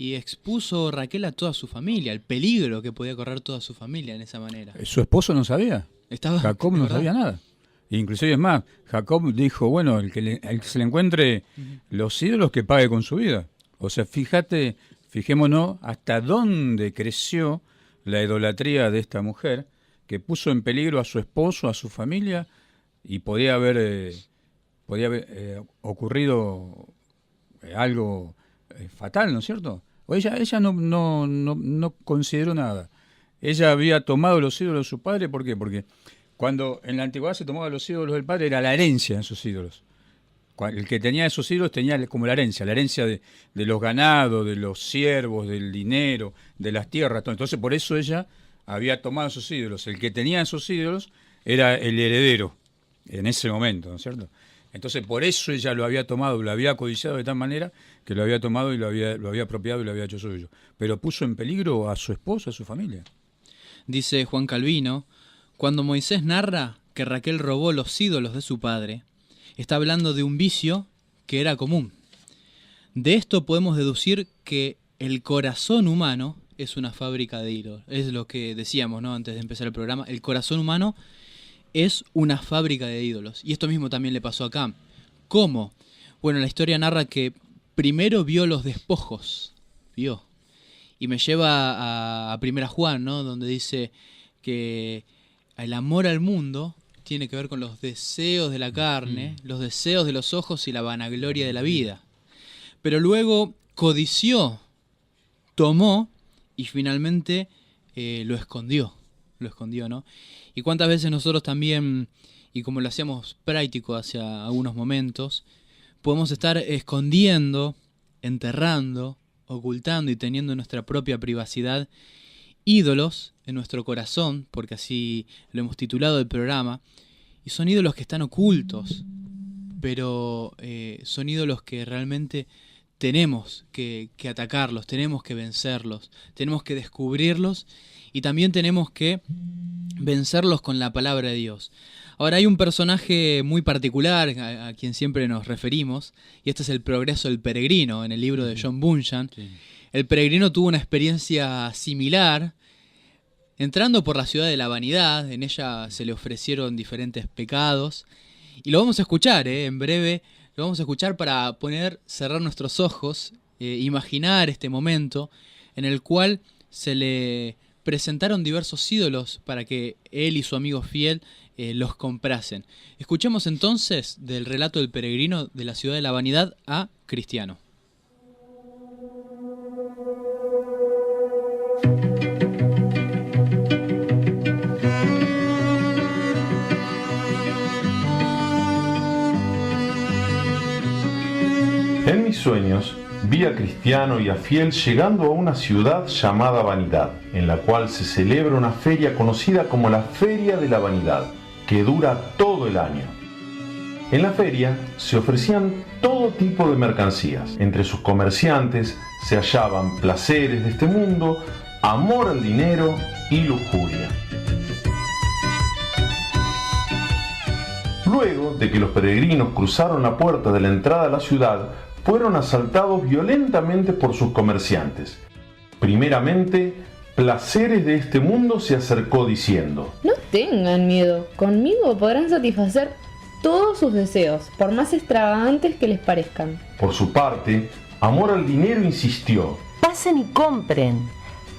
Y expuso Raquel a toda su familia, el peligro que podía correr toda su familia en esa manera.
Su esposo no sabía. Jacob no sabía nada. Inclusive es más, Jacob dijo, bueno, el que se le encuentre los ídolos que pague con su vida. O sea, fijémonos hasta dónde creció la idolatría de esta mujer, que puso en peligro a su esposo, a su familia, y podía haber ocurrido algo fatal, ¿no es cierto? O ella no consideró nada. Ella había tomado los ídolos de su padre, ¿por qué? Porque cuando en la antigüedad se tomaba los ídolos del padre, era la herencia en sus ídolos. El que tenía esos ídolos tenía como la herencia de los ganados, de los siervos, del dinero, de las tierras. Entonces por eso ella había tomado esos ídolos. El que tenía esos ídolos era el heredero en ese momento, ¿no es cierto? Entonces por eso ella lo había tomado, lo había codiciado de tal manera que lo había tomado y lo había apropiado y lo había hecho suyo. Pero puso en peligro a su esposo, a su familia.
Dice Juan Calvino, cuando Moisés narra que Raquel robó los ídolos de su padre, está hablando de un vicio que era común. De esto podemos deducir que el corazón humano es una fábrica de ídolos. Es lo que decíamos, ¿no? Antes de empezar el programa. El corazón humano es una fábrica de ídolos. Y esto mismo también le pasó acá. ¿Cómo? Bueno, la historia narra que primero vio los despojos. Vio. Y me lleva a 1 Juan, ¿no? Donde dice que el amor al mundo tiene que ver con los deseos de la carne, los deseos de los ojos y la vanagloria de la vida. Pero luego codició, tomó y finalmente lo escondió, ¿no? Y cuántas veces nosotros también, y como lo hacíamos práctico hace algunos momentos, podemos estar escondiendo, enterrando, ocultando y teniendo en nuestra propia privacidad ídolos en nuestro corazón, porque así lo hemos titulado el programa, y son ídolos que están ocultos, pero son ídolos que realmente tenemos que atacarlos, tenemos que vencerlos, tenemos que descubrirlos y también tenemos que vencerlos con la palabra de Dios. Ahora hay un personaje muy particular a quien siempre nos referimos, y este es el progreso del peregrino en el libro de John Bunyan. Sí. El peregrino tuvo una experiencia similar, entrando por la ciudad de la vanidad. En ella se le ofrecieron diferentes pecados, y lo vamos a escuchar, en breve lo vamos a escuchar para cerrar nuestros ojos, imaginar este momento en el cual se le presentaron diversos ídolos para que él y su amigo fiel los comprasen. Escuchemos entonces del relato del peregrino de la ciudad de la vanidad a Cristiano.
En mis sueños vi a Cristiano y a Fiel llegando a una ciudad llamada Vanidad, en la cual se celebra una feria conocida como la Feria de la Vanidad, que dura todo el año. En la feria se ofrecían todo tipo de mercancías. Entre sus comerciantes se hallaban placeres de este mundo, amor al dinero y lujuria. Luego de que los peregrinos cruzaron la puerta de la entrada a la ciudad, fueron asaltados violentamente por sus comerciantes. Primeramente, Placeres de este mundo se acercó diciendo:
No tengan miedo, conmigo podrán satisfacer todos sus deseos, por más extravagantes que les parezcan.
Por su parte, Amor al dinero insistió:
Pasen y compren,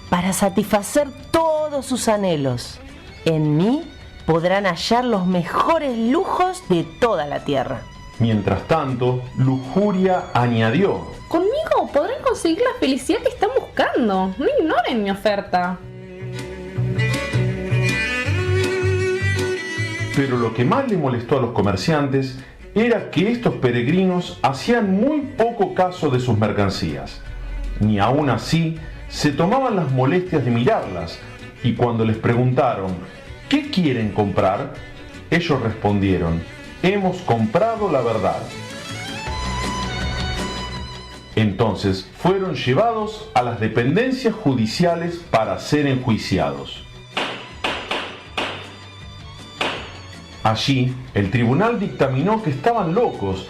para satisfacer todos sus anhelos. En mí podrán hallar los mejores lujos de toda la tierra.
Mientras tanto, Lujuria añadió:
Conmigo podrán conseguir la felicidad que están buscando. No ignoren mi oferta.
Pero lo que más le molestó a los comerciantes era que estos peregrinos hacían muy poco caso de sus mercancías. Ni aún así se tomaban las molestias de mirarlas, y cuando les preguntaron ¿qué quieren comprar?, ellos respondieron: hemos comprado la verdad. Entonces fueron llevados a las dependencias judiciales para ser enjuiciados. Allí, el tribunal dictaminó que estaban locos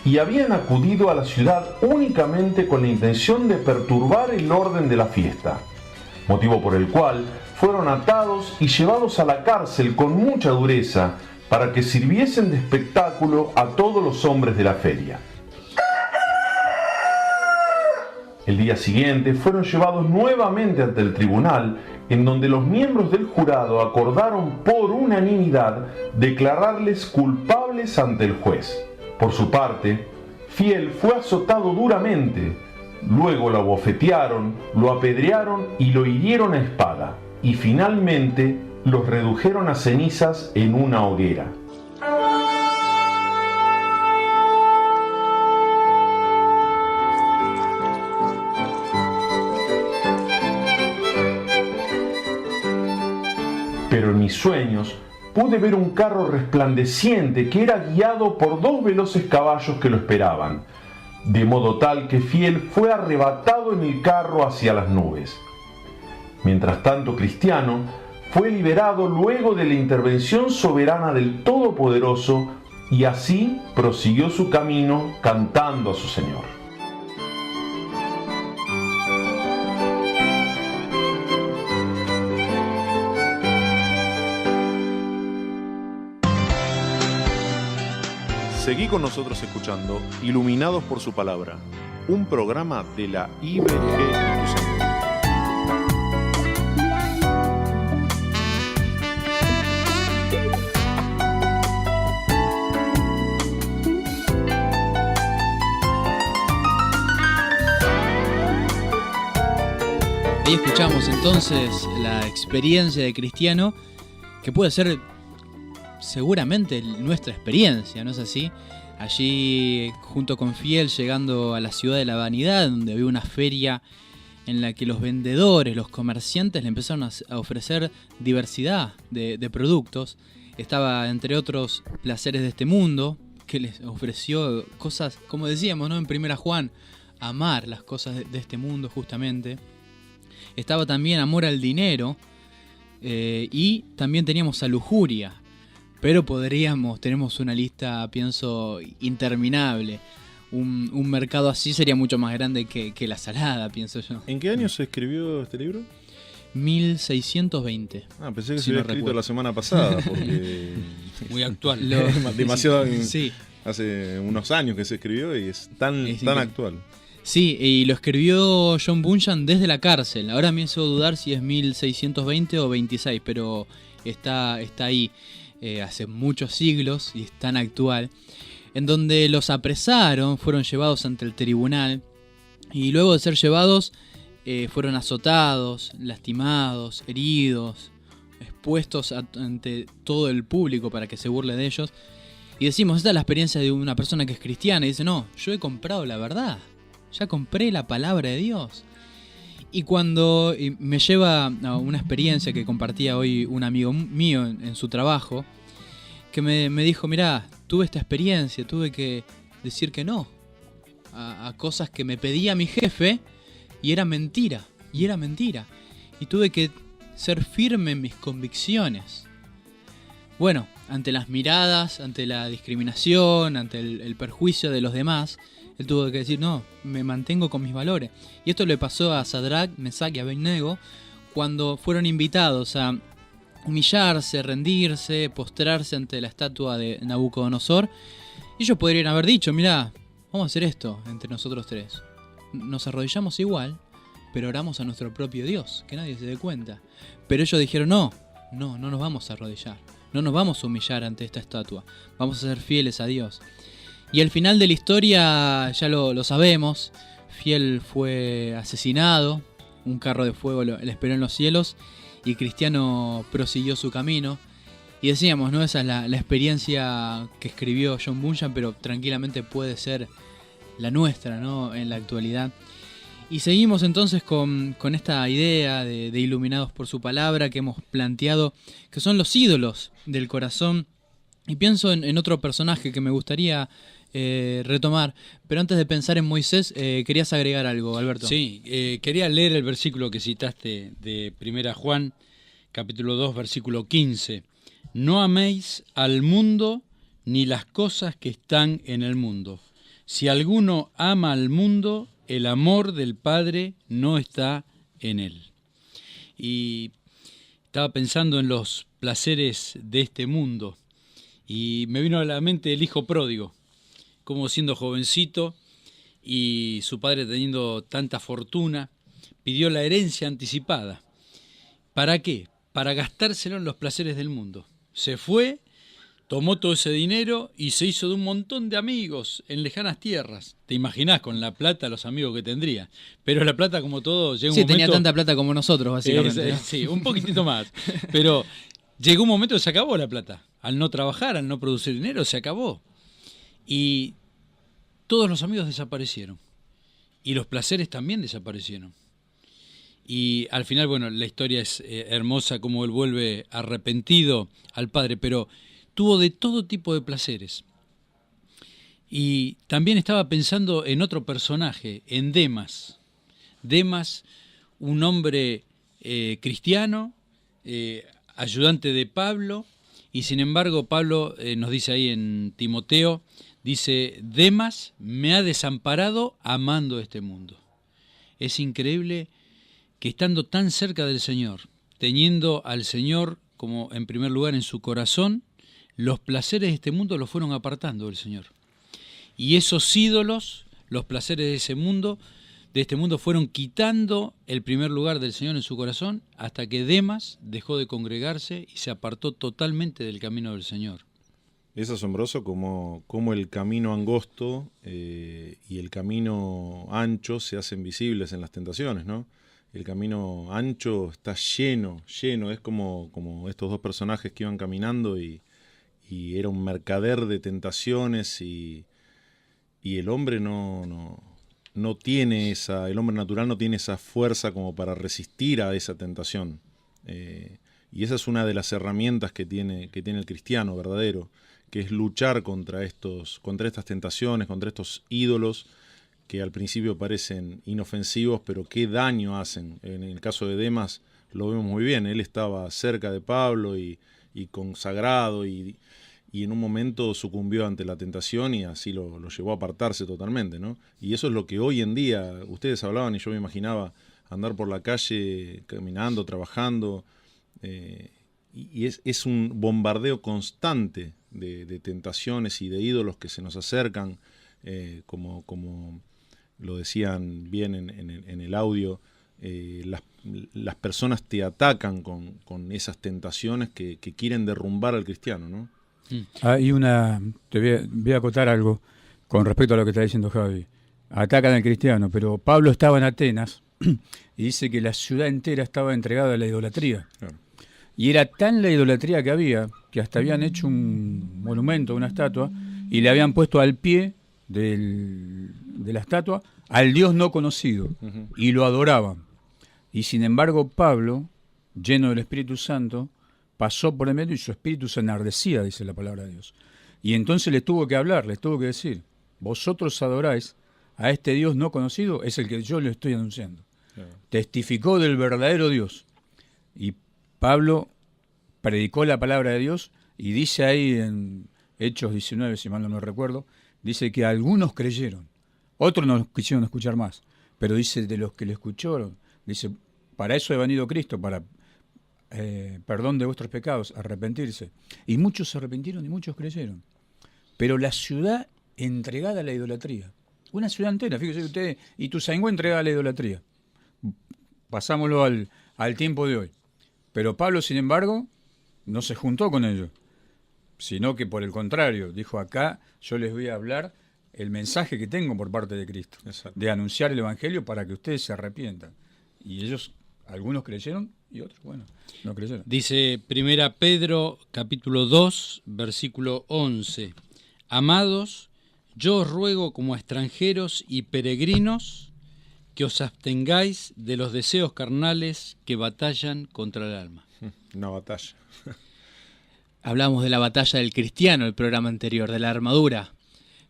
y habían acudido a la ciudad únicamente con la intención de perturbar el orden de la fiesta, motivo por el cual fueron atados y llevados a la cárcel con mucha dureza para que sirviesen de espectáculo a todos los hombres de la feria. El día siguiente fueron llevados nuevamente ante el tribunal, en donde los miembros del jurado acordaron por unanimidad declararles culpables ante el juez. Por su parte, Fiel fue azotado duramente, luego lo abofetearon, lo apedrearon y lo hirieron a espada, y finalmente los redujeron a cenizas en una hoguera. Pero en mis sueños pude ver un carro resplandeciente que era guiado por 2 veloces caballos que lo esperaban, de modo tal que Fiel fue arrebatado en el carro hacia las nubes. Mientras tanto, Cristiano fue liberado luego de la intervención soberana del Todopoderoso y así prosiguió su camino cantando a su Señor.
Seguí con nosotros escuchando Iluminados por su Palabra, un programa de la IBG Ituzaingó.
Ahí escuchamos entonces la experiencia de Cristiano, que puede ser seguramente nuestra experiencia, ¿no es así? Allí, junto con Fiel, llegando a la ciudad de la vanidad, donde había una feria en la que los vendedores, los comerciantes le empezaron a ofrecer diversidad de productos. Estaba, entre otros, Placeres de este mundo, que les ofreció cosas, como decíamos, ¿no? En 1 Juan, amar las cosas de este mundo justamente. Estaba también amor al dinero, y también teníamos a lujuria. Pero tenemos una lista, pienso, interminable. Un mercado así sería mucho más grande que la salada, pienso yo.
¿En qué año se escribió este libro?
1620.
Pensé que se había escrito la semana pasada, porque
muy actual.
Demasiado.
Sí.
Hace unos años que se escribió y es tan actual.
Sí, y lo escribió John Bunyan desde la cárcel. Ahora me hizo dudar si es 1620 o 26, pero está ahí. Hace muchos siglos y es tan actual, en donde los apresaron, fueron llevados ante el tribunal y luego de ser llevados fueron azotados, lastimados, heridos, expuestos ante todo el público para que se burle de ellos. Y decimos, esta es la experiencia de una persona que es cristiana y dice, no, yo he comprado la verdad, ya compré la palabra de Dios. Y cuando me lleva a una experiencia que compartía hoy un amigo mío en su trabajo, que me dijo, mirá, tuve esta experiencia, tuve que decir que no a cosas que me pedía mi jefe y era mentira. Y tuve que ser firme en mis convicciones. Bueno, ante las miradas, ante la discriminación, ante el perjuicio de los demás, él tuvo que decir, no, me mantengo con mis valores. Y esto le pasó a Sadrach, Mesach y Abednego cuando fueron invitados a humillarse, rendirse, postrarse ante la estatua de Nabucodonosor. Y ellos podrían haber dicho, mirá, vamos a hacer esto entre nosotros tres. Nos arrodillamos igual, pero oramos a nuestro propio Dios, que nadie se dé cuenta. Pero ellos dijeron, no nos vamos a arrodillar, no nos vamos a humillar ante esta estatua, vamos a ser fieles a Dios. Y al final de la historia ya lo sabemos, Fiel fue asesinado, un carro de fuego le esperó en los cielos y Cristiano prosiguió su camino. Y decíamos, ¿no? Esa es la experiencia que escribió John Bunyan, pero tranquilamente puede ser la nuestra, ¿no? En la actualidad. Y seguimos entonces con esta idea de iluminados por su palabra que hemos planteado, que son los ídolos del corazón. Y pienso en otro personaje que me gustaría retomar, pero antes de pensar en Moisés, querías agregar algo, Alberto.
Sí, quería leer el versículo que citaste de 1 Juan, capítulo 2, versículo 15. No améis al mundo ni las cosas que están en el mundo. Si alguno ama al mundo, el amor del Padre no está en él. Y estaba pensando en los placeres de este mundo y me vino a la mente el hijo pródigo, como siendo jovencito y su padre teniendo tanta fortuna, pidió la herencia anticipada. ¿Para qué? Para gastárselo en los placeres del mundo. Se fue, tomó todo ese dinero y se hizo de un montón de amigos en lejanas tierras. Te imaginás con la plata los amigos que tendría. Pero la plata, como todo, llega un momento...
Sí, tenía tanta plata como nosotros, básicamente.
Sí, un poquitito más. Pero llegó un momento que se acabó la plata. Al no trabajar, al no producir dinero, se acabó. Y todos los amigos desaparecieron. Y los placeres también desaparecieron. Y al final, bueno, la historia es hermosa, como él vuelve arrepentido al padre, pero tuvo de todo tipo de placeres. Y también estaba pensando en otro personaje, en Demas. Demas, un hombre cristiano, ayudante de Pablo, y sin embargo Pablo nos dice ahí en Timoteo, dice, Demas me ha desamparado amando este mundo. Es increíble que estando tan cerca del Señor, teniendo al Señor como en primer lugar en su corazón, los placeres de este mundo los fueron apartando del Señor. Y esos ídolos, los placeres de este mundo fueron quitando el primer lugar del Señor en su corazón hasta que Demas dejó de congregarse y se apartó totalmente del camino del Señor.
Es asombroso como el camino angosto y el camino ancho se hacen visibles en las tentaciones, ¿no? El camino ancho está lleno, es como estos dos personajes que iban caminando y era un mercader de tentaciones y el hombre no tiene el hombre natural no tiene esa fuerza como para resistir a esa tentación. Y esa es una de las herramientas que tiene el cristiano verdadero, que es luchar contra estas tentaciones, contra estos ídolos que al principio parecen inofensivos, pero qué daño hacen. En el caso de Demas lo vemos muy bien, él estaba cerca de Pablo y consagrado y en un momento sucumbió ante la tentación y así lo llevó a apartarse totalmente, ¿no? Y eso es lo que hoy en día, ustedes hablaban y yo me imaginaba andar por la calle caminando, trabajando, y es un bombardeo constante de tentaciones y de ídolos que se nos acercan, como lo decían bien en el audio, las personas te atacan con esas tentaciones que quieren derrumbar al cristiano, ¿no?
Voy a acotar algo con respecto a lo que está diciendo Javi. Atacan al cristiano, pero Pablo estaba en Atenas y dice que la ciudad entera estaba entregada a la idolatría. Claro. Y era tan la idolatría que había, que hasta habían hecho un monumento, una estatua, y le habían puesto al pie de la estatua al Dios no conocido, y lo adoraban. Y sin embargo Pablo, lleno del Espíritu Santo, pasó por el medio y su espíritu se enardecía, dice la palabra de Dios. Y entonces les tuvo que hablar, les tuvo que decir: vosotros adoráis a este Dios no conocido, es el que yo le estoy anunciando. Claro. Testificó del verdadero Dios. Y Pablo predicó la palabra de Dios y dice ahí en Hechos 19, si mal no me recuerdo, dice que algunos creyeron, otros no quisieron escuchar más, pero dice de los que le escucharon, dice, para eso ha venido Cristo, para perdón de vuestros pecados, arrepentirse. Y muchos se arrepintieron y muchos creyeron. Pero la ciudad entregada a la idolatría, una ciudad entera, fíjese ustedes, Ituzaingó entregada a la idolatría. Pasámoslo al tiempo de hoy. Pero Pablo, sin embargo, no se juntó con ellos, sino que por el contrario, dijo: acá yo les voy a hablar el mensaje que tengo por parte de Cristo. Exacto. De anunciar el Evangelio para que ustedes se arrepientan. Y ellos, algunos creyeron y otros, bueno, no creyeron.
Dice 1 Pedro capítulo 2, versículo 11. Amados, yo os ruego como extranjeros y peregrinos que os abstengáis de los deseos carnales que batallan contra el alma.
Una batalla.
Hablamos de la batalla del cristiano el programa anterior, de la armadura.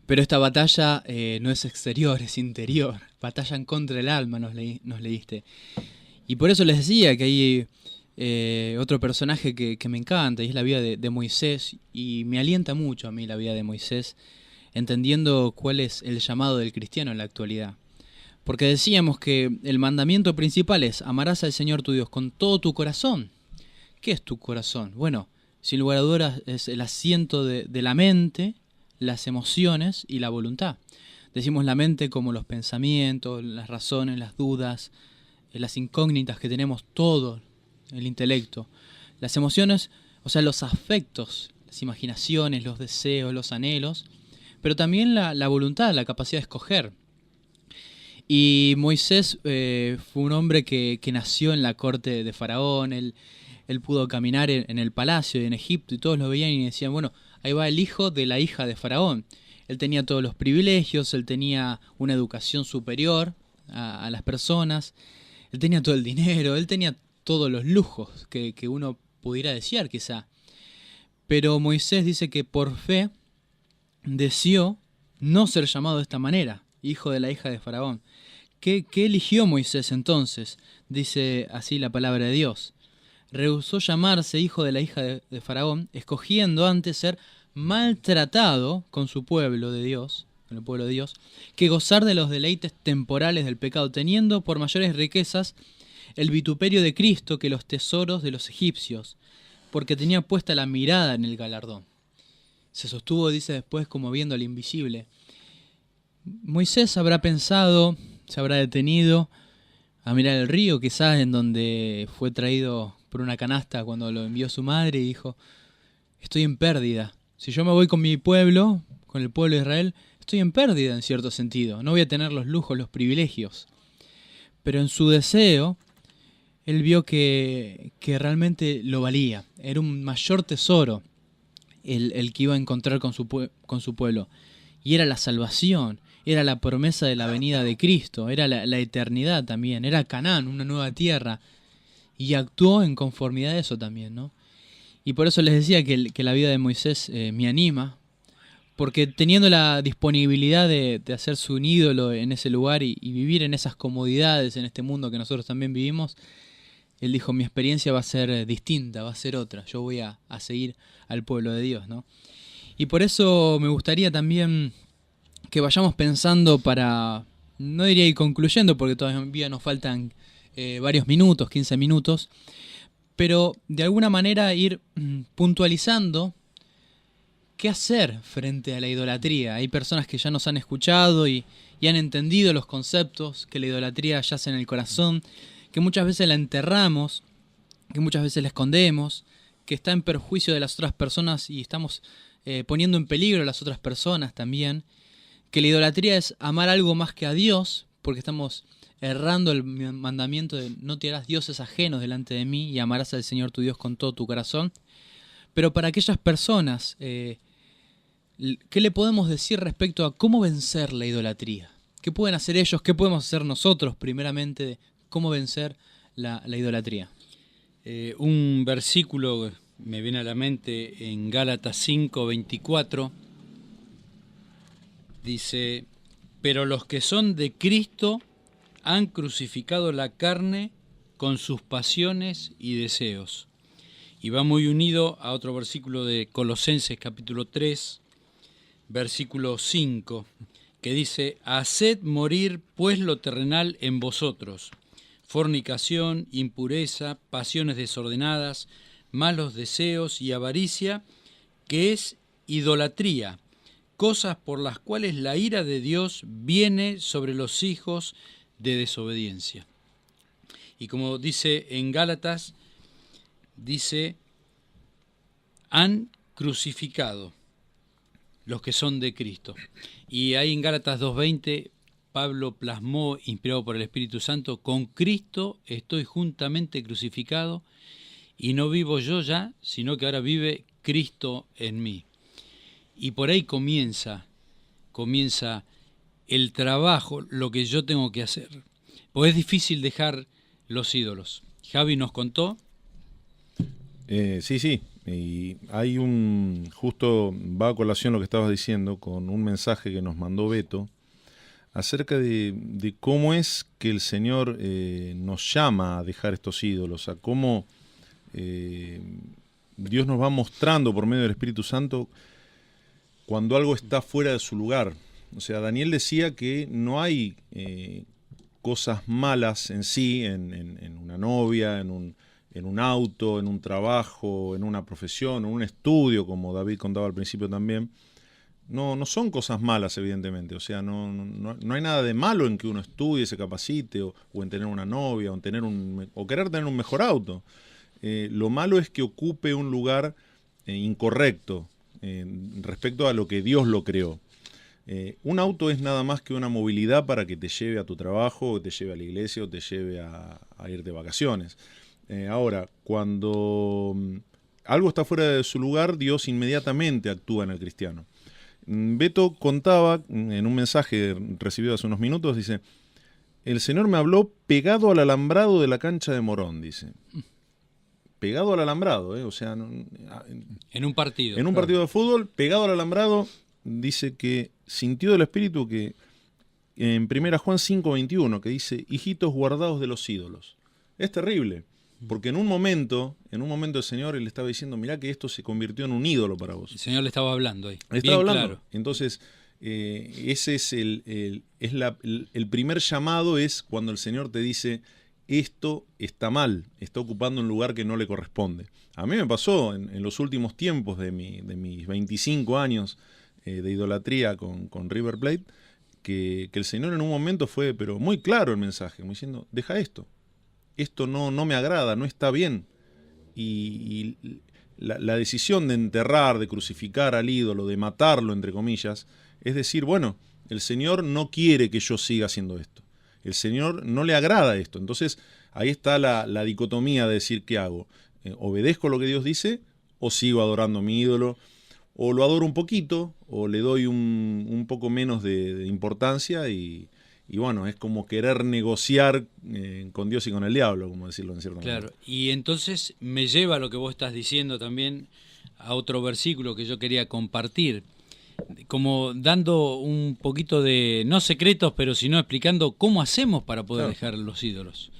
Pero esta batalla no es exterior, es interior. Batallan contra el alma, nos leíste. Y por eso les decía que hay otro personaje que me encanta, y es la vida de Moisés. Y me alienta mucho a mí la vida de Moisés, entendiendo cuál es el llamado del cristiano en la actualidad. Porque decíamos que el mandamiento principal es: amarás al Señor tu Dios con todo tu corazón. ¿Qué es tu corazón? Bueno, sin lugar a dudas es el asiento de la mente, las emociones y la voluntad. Decimos la mente como los pensamientos, las razones, las dudas, las incógnitas que tenemos, todo el intelecto. Las emociones, o sea, los afectos, las imaginaciones, los deseos, los anhelos, pero también la voluntad, la capacidad de escoger. Y Moisés fue un hombre que nació en la corte de Faraón. Él pudo caminar en el palacio en Egipto y todos lo veían y decían: bueno, ahí va el hijo de la hija de Faraón. Él tenía todos los privilegios, él tenía una educación superior a las personas, él tenía todo el dinero, él tenía todos los lujos que uno pudiera desear quizá. Pero Moisés dice que por fe deseó no ser llamado de esta manera, hijo de la hija de Faraón. ¿Qué eligió Moisés entonces? Dice así la palabra de Dios. Rehusó llamarse hijo de la hija de Faraón, escogiendo antes ser maltratado con su pueblo de Dios, con el pueblo de Dios, que gozar de los deleites temporales del pecado, teniendo por mayores riquezas el vituperio de Cristo que los tesoros de los egipcios, porque tenía puesta la mirada en el galardón. Se sostuvo, dice después, como viendo al invisible. Moisés habrá pensado, se habrá detenido a mirar el río, quizás en donde fue traído por una canasta cuando lo envió su madre, y dijo: estoy en pérdida. Si yo me voy con mi pueblo, con el pueblo de Israel, estoy en pérdida en cierto sentido. No voy a tener los lujos, los privilegios. Pero en su deseo, él vio que realmente lo valía. Era un mayor tesoro el que iba a encontrar con su pueblo. Y era la salvación, era la promesa de la venida de Cristo, era la eternidad también, era Canaán, una nueva tierra. Y actuó en conformidad a eso también, ¿no? Y por eso les decía que la vida de Moisés me anima, porque teniendo la disponibilidad de hacerse un ídolo en ese lugar y vivir en esas comodidades en este mundo que nosotros también vivimos, él dijo, mi experiencia va a ser distinta, va a ser otra, yo voy a seguir al pueblo de Dios, ¿no? Y por eso me gustaría también que vayamos pensando para, no diría ir concluyendo, porque todavía nos faltan varios minutos, 15 minutos, pero de alguna manera ir puntualizando qué hacer frente a la idolatría. Hay personas que ya nos han escuchado y han entendido los conceptos, que la idolatría yace en el corazón, que muchas veces la enterramos, que muchas veces la escondemos, que está en perjuicio de las otras personas y estamos poniendo en peligro a las otras personas también, que la idolatría es amar algo más que a Dios, porque estamos errando el mandamiento de no te harás dioses ajenos delante de mí y amarás al Señor tu Dios con todo tu corazón. Pero para aquellas personas, ¿qué le podemos decir respecto a cómo vencer la idolatría? ¿Qué pueden hacer ellos? ¿Qué podemos hacer nosotros primeramente de cómo vencer la idolatría?
Un versículo me viene a la mente en Gálatas 5:24, dice, pero los que son de Cristo han crucificado la carne con sus pasiones y deseos. Y va muy unido a otro versículo de Colosenses capítulo 3, versículo 5, que dice, haced morir pues lo terrenal en vosotros, fornicación, impureza, pasiones desordenadas, malos deseos y avaricia, que es idolatría, cosas por las cuales la ira de Dios viene sobre los hijos de desobediencia. Y como dice en Gálatas, dice, han crucificado los que son de Cristo. Y ahí en Gálatas 2:20, Pablo plasmó, inspirado por el Espíritu Santo, con Cristo estoy juntamente crucificado, y no vivo yo ya, sino que ahora vive Cristo en mí. Y por ahí comienza el trabajo, lo que yo tengo que hacer. Pues es difícil dejar los ídolos. Javi nos contó.
Sí. Y hay justo va a colación lo que estabas diciendo, con un mensaje que nos mandó Beto, acerca de cómo es que el Señor nos llama a dejar estos ídolos, a cómo Dios nos va mostrando por medio del Espíritu Santo cuando algo está fuera de su lugar. O sea, Daniel decía que no hay cosas malas en sí, en una novia, en un auto, en un trabajo, en una profesión, en un estudio, como David contaba al principio también. No son cosas malas, evidentemente. O sea, no hay nada de malo en que uno estudie, se capacite, o en tener una novia, o querer tener un mejor auto. Lo malo es que ocupe un lugar incorrecto respecto a lo que Dios lo creó. Un auto es nada más que una movilidad para que te lleve a tu trabajo, o te lleve a la iglesia, o te lleve a ir de vacaciones. Ahora, cuando algo está fuera de su lugar, Dios inmediatamente actúa en el cristiano. Beto contaba en un mensaje recibido hace unos minutos, dice, el Señor me habló pegado al alambrado de la cancha de Morón, dice. Pegado al alambrado, o sea...
En un partido.
En un partido de fútbol, pegado al alambrado, dice que sintió del Espíritu que en 1 Juan 5:21, que dice, hijitos guardados de los ídolos. Es terrible. Porque en un momento el Señor le estaba diciendo, mirá que esto se convirtió en un ídolo para vos.
El Señor le estaba hablando ahí.
Le estaba hablando. Claro. Entonces, ese es el primer llamado, es cuando el Señor te dice, esto está mal, está ocupando un lugar que no le corresponde. A mí me pasó en los últimos tiempos de mis 25 años de idolatría con River Plate, que el Señor en un momento fue, pero muy claro el mensaje, como diciendo, deja esto. Esto no me agrada, no está bien. Y la decisión de enterrar, de crucificar al ídolo, de matarlo, entre comillas, es decir, bueno, el Señor no quiere que yo siga haciendo esto. El Señor no le agrada esto. Entonces, ahí está la dicotomía de decir, ¿qué hago? ¿Obedezco lo que Dios dice o sigo adorando a mi ídolo? O lo adoro un poquito, o le doy un poco menos de importancia y bueno, es como querer negociar con Dios y con el diablo, como decirlo en cierta manera.
Claro, y entonces me lleva a lo que vos estás diciendo también, a otro versículo que yo quería compartir, como dando un poquito de, no secretos, pero sino explicando cómo hacemos para poder dejar los ídolos.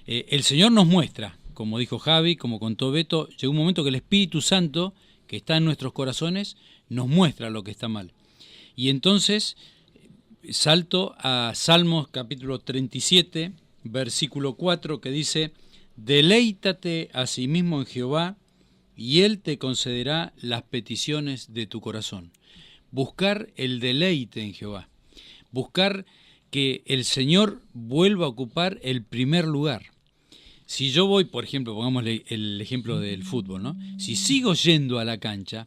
El Señor nos muestra, como dijo Javi, como contó Beto, llegó un momento que el Espíritu Santo, que está en nuestros corazones, nos muestra lo que está mal. Y entonces salto a Salmos capítulo 37, versículo 4, que dice: deleítate a sí mismo en Jehová, y Él te concederá las peticiones de tu corazón. Buscar el deleite en Jehová. Buscar que el Señor vuelva a ocupar el primer lugar. Si yo voy, por ejemplo, pongámosle el ejemplo del fútbol, ¿no? Si sigo yendo a la cancha,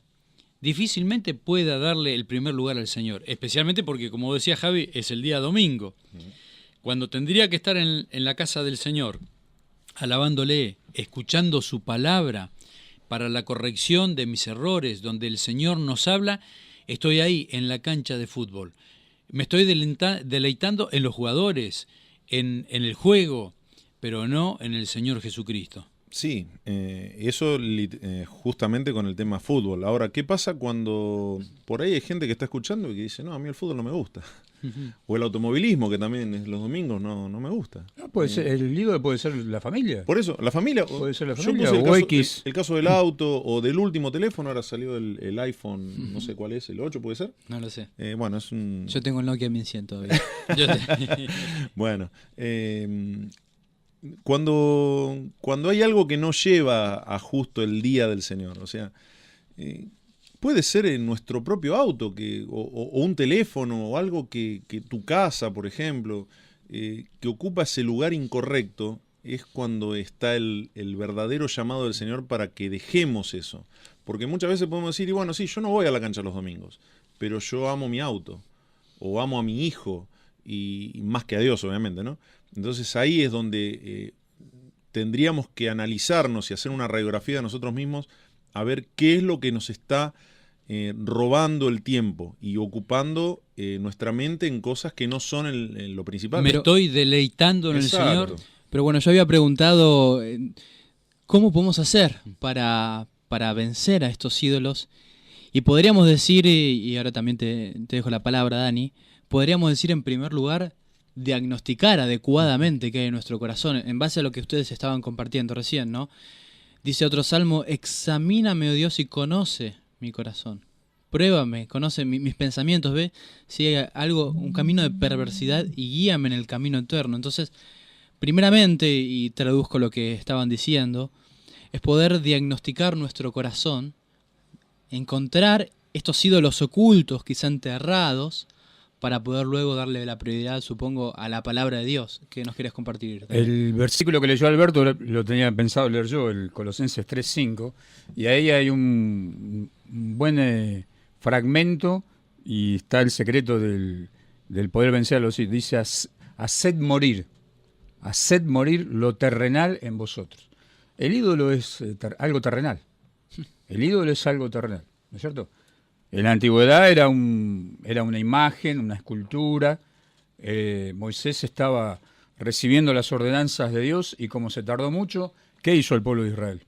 difícilmente pueda darle el primer lugar al Señor, especialmente porque, como decía Javi, es el día domingo, cuando tendría que estar en la casa del Señor, alabándole, escuchando su palabra para la corrección de mis errores, donde el Señor nos habla. Estoy ahí en la cancha de fútbol. Me estoy deleitando en los jugadores, en el juego, pero no en el Señor Jesucristo.
Sí, eso justamente con el tema fútbol. Ahora, ¿qué pasa cuando por ahí hay gente que está escuchando y que dice, no, a mí el fútbol no me gusta? O el automovilismo, que también es los domingos, no me gusta.
Puede ser, el ídolo puede ser la familia.
Por eso, la familia.
Puede ser la
Yo
familia
puse el caso del auto o del último teléfono. Ahora salió el iPhone, no sé cuál es, el 8 puede ser.
No lo sé.
Bueno, es un...
Yo tengo el Nokia 1100 todavía.
Bueno, cuando hay algo que no lleva a justo el día del Señor, o sea, puede ser en nuestro propio auto o un teléfono o algo que tu casa, por ejemplo, que ocupa ese lugar incorrecto, es cuando está el verdadero llamado del Señor para que dejemos eso. Porque muchas veces podemos decir, y bueno, sí, yo no voy a la cancha los domingos, pero yo amo mi auto, o amo a mi hijo, y más que a Dios, obviamente, ¿no? Entonces ahí es donde tendríamos que analizarnos y hacer una radiografía de nosotros mismos, a ver qué es lo que nos está robando el tiempo y ocupando nuestra mente en cosas que no son lo principal.
Me estoy deleitando en el Señor. Pero bueno, yo había preguntado cómo podemos hacer para vencer a estos ídolos. Y podríamos decir, y ahora también te dejo la palabra, Dani, podríamos decir en primer lugar, diagnosticar adecuadamente qué hay en nuestro corazón, en base a lo que ustedes estaban compartiendo recién, ¿no? Dice otro salmo: examíname, oh Dios, y conoce mi corazón. Pruébame, conoce mis pensamientos, ve si hay un camino de perversidad y guíame en el camino eterno. Entonces, primeramente, y traduzco lo que estaban diciendo, es poder diagnosticar nuestro corazón, encontrar estos ídolos ocultos, quizá enterrados, para poder luego darle la prioridad, supongo, a la palabra de Dios. ¿Qué nos querés compartir?
El versículo que leyó Alberto lo tenía pensado leer yo, el Colosenses 3:5, y ahí hay un buen fragmento, y está el secreto del poder vencer a los ídolos. Dice: haced morir lo terrenal en vosotros. El ídolo es algo terrenal. El ídolo es algo terrenal, ¿no es cierto? En la antigüedad era una imagen, una escultura. Moisés estaba recibiendo las ordenanzas de Dios, y como se tardó mucho, ¿qué hizo el pueblo de Israel?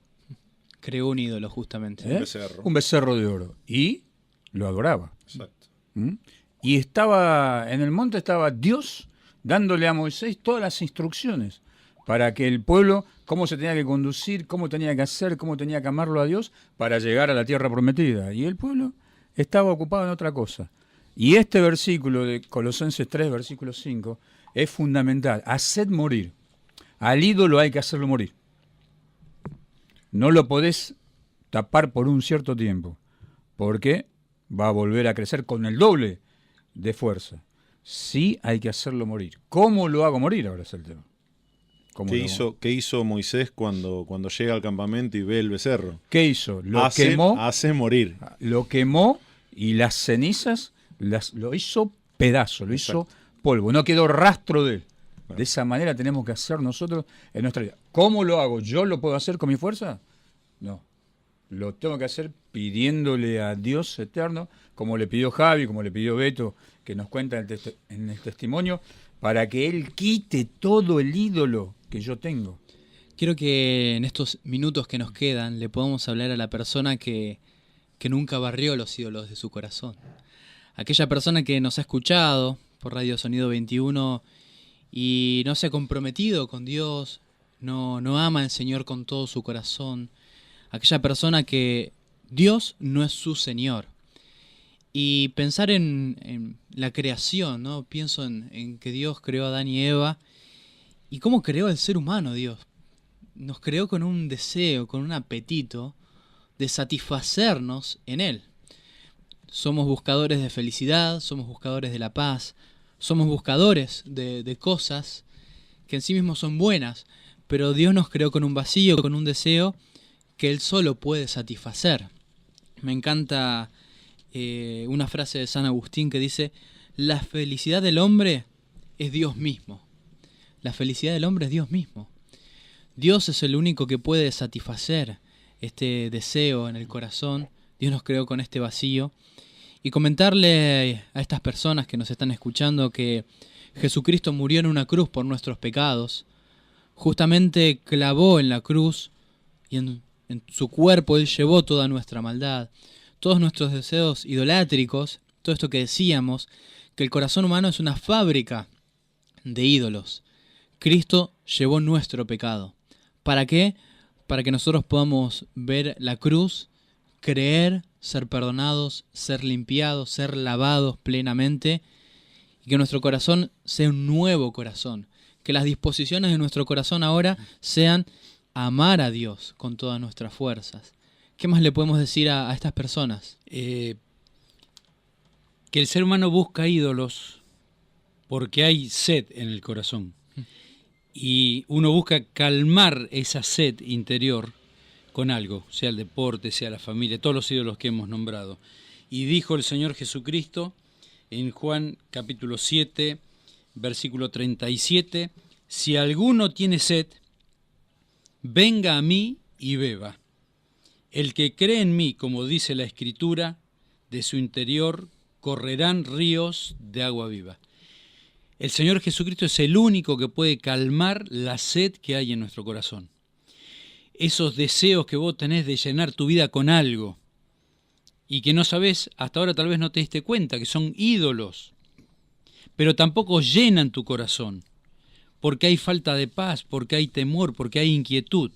Creó un ídolo, justamente.
Un becerro de oro. Y lo adoraba.
Exacto.
Y en el monte estaba Dios dándole a Moisés todas las instrucciones para que el pueblo, cómo se tenía que conducir, cómo tenía que hacer, cómo tenía que amarlo a Dios para llegar a la tierra prometida. Y el pueblo estaba ocupado en otra cosa. Y este versículo de Colosenses 3, versículo 5, es fundamental. Haced morir. Al ídolo hay que hacerlo morir. No lo podés tapar por un cierto tiempo, porque va a volver a crecer con el doble de fuerza. Sí hay que hacerlo morir. ¿Cómo lo hago morir? Ahora es el tema.
¿Qué hizo Moisés cuando llega al campamento y ve el becerro?
¿Qué hizo?
Hace morir.
Lo quemó, y las cenizas lo hizo pedazo, lo hizo polvo. No quedó rastro de él. De esa manera tenemos que hacer nosotros en nuestra vida. ¿Cómo lo hago? ¿Yo lo puedo hacer con mi fuerza? No. Lo tengo que hacer pidiéndole a Dios eterno, como le pidió Javi, como le pidió Beto, que nos cuenta en el testimonio, para que Él quite todo el ídolo que yo tengo.
Quiero que en estos minutos que nos quedan le podamos hablar a la persona que nunca barrió los ídolos de su corazón. Aquella persona que nos ha escuchado por Radio Sonido 21 y no se ha comprometido con Dios, no ama al Señor con todo su corazón. Aquella persona que Dios no es su Señor. Y pensar en la creación, ¿no? Pienso en que Dios creó a Adán y Eva y cómo creó al ser humano Dios. Nos creó con un deseo, con un apetito de satisfacernos en Él. Somos buscadores de felicidad, somos buscadores de la paz, somos buscadores de cosas que en sí mismos son buenas, pero Dios nos creó con un vacío, con un deseo que Él solo puede satisfacer. Me encanta una frase de San Agustín que dice: la felicidad del hombre es Dios mismo. La felicidad del hombre es Dios mismo. Dios es el único que puede satisfacer este deseo en el corazón. Dios nos creó con este vacío. Y comentarle a estas personas que nos están escuchando que Jesucristo murió en una cruz por nuestros pecados. Justamente clavó en la cruz y en su cuerpo Él llevó toda nuestra maldad, todos nuestros deseos idolátricos, todo esto que decíamos, que el corazón humano es una fábrica de ídolos. Cristo llevó nuestro pecado. ¿Para qué? Para que nosotros podamos ver la cruz, creer, ser perdonados, ser limpiados, ser lavados plenamente, y que nuestro corazón sea un nuevo corazón. Que las disposiciones de nuestro corazón ahora sean amar a Dios con todas nuestras fuerzas. ¿Qué más le podemos decir a estas personas?
Que el ser humano busca ídolos porque hay sed en el corazón. Y uno busca calmar esa sed interior con algo, sea el deporte, sea la familia, todos los ídolos que hemos nombrado. Y dijo el Señor Jesucristo en Juan capítulo 7, versículo 37, si alguno tiene sed, venga a mí y beba. El que cree en mí, como dice la Escritura, de su interior correrán ríos de agua viva. El Señor Jesucristo es el único que puede calmar la sed que hay en nuestro corazón. Esos deseos que vos tenés de llenar tu vida con algo y que no sabés, hasta ahora tal vez no te diste cuenta, que son ídolos, pero tampoco llenan tu corazón, porque hay falta de paz, porque hay temor, porque hay inquietud.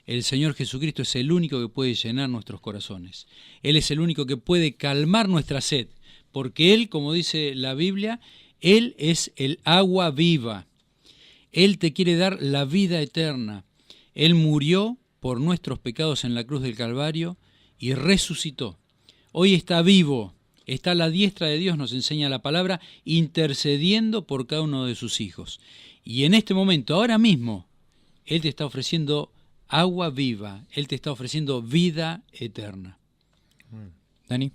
El Señor Jesucristo es el único que puede llenar nuestros corazones. Él es el único que puede calmar nuestra sed, porque Él, como dice la Biblia, Él es el agua viva. Él te quiere dar la vida eterna. Él murió por nuestros pecados en la cruz del Calvario y resucitó. Hoy está vivo, está a la diestra de Dios, nos enseña la palabra, intercediendo por cada uno de sus hijos. Y en este momento, ahora mismo, Él te está ofreciendo agua viva, Él te está ofreciendo vida eterna.
Dani.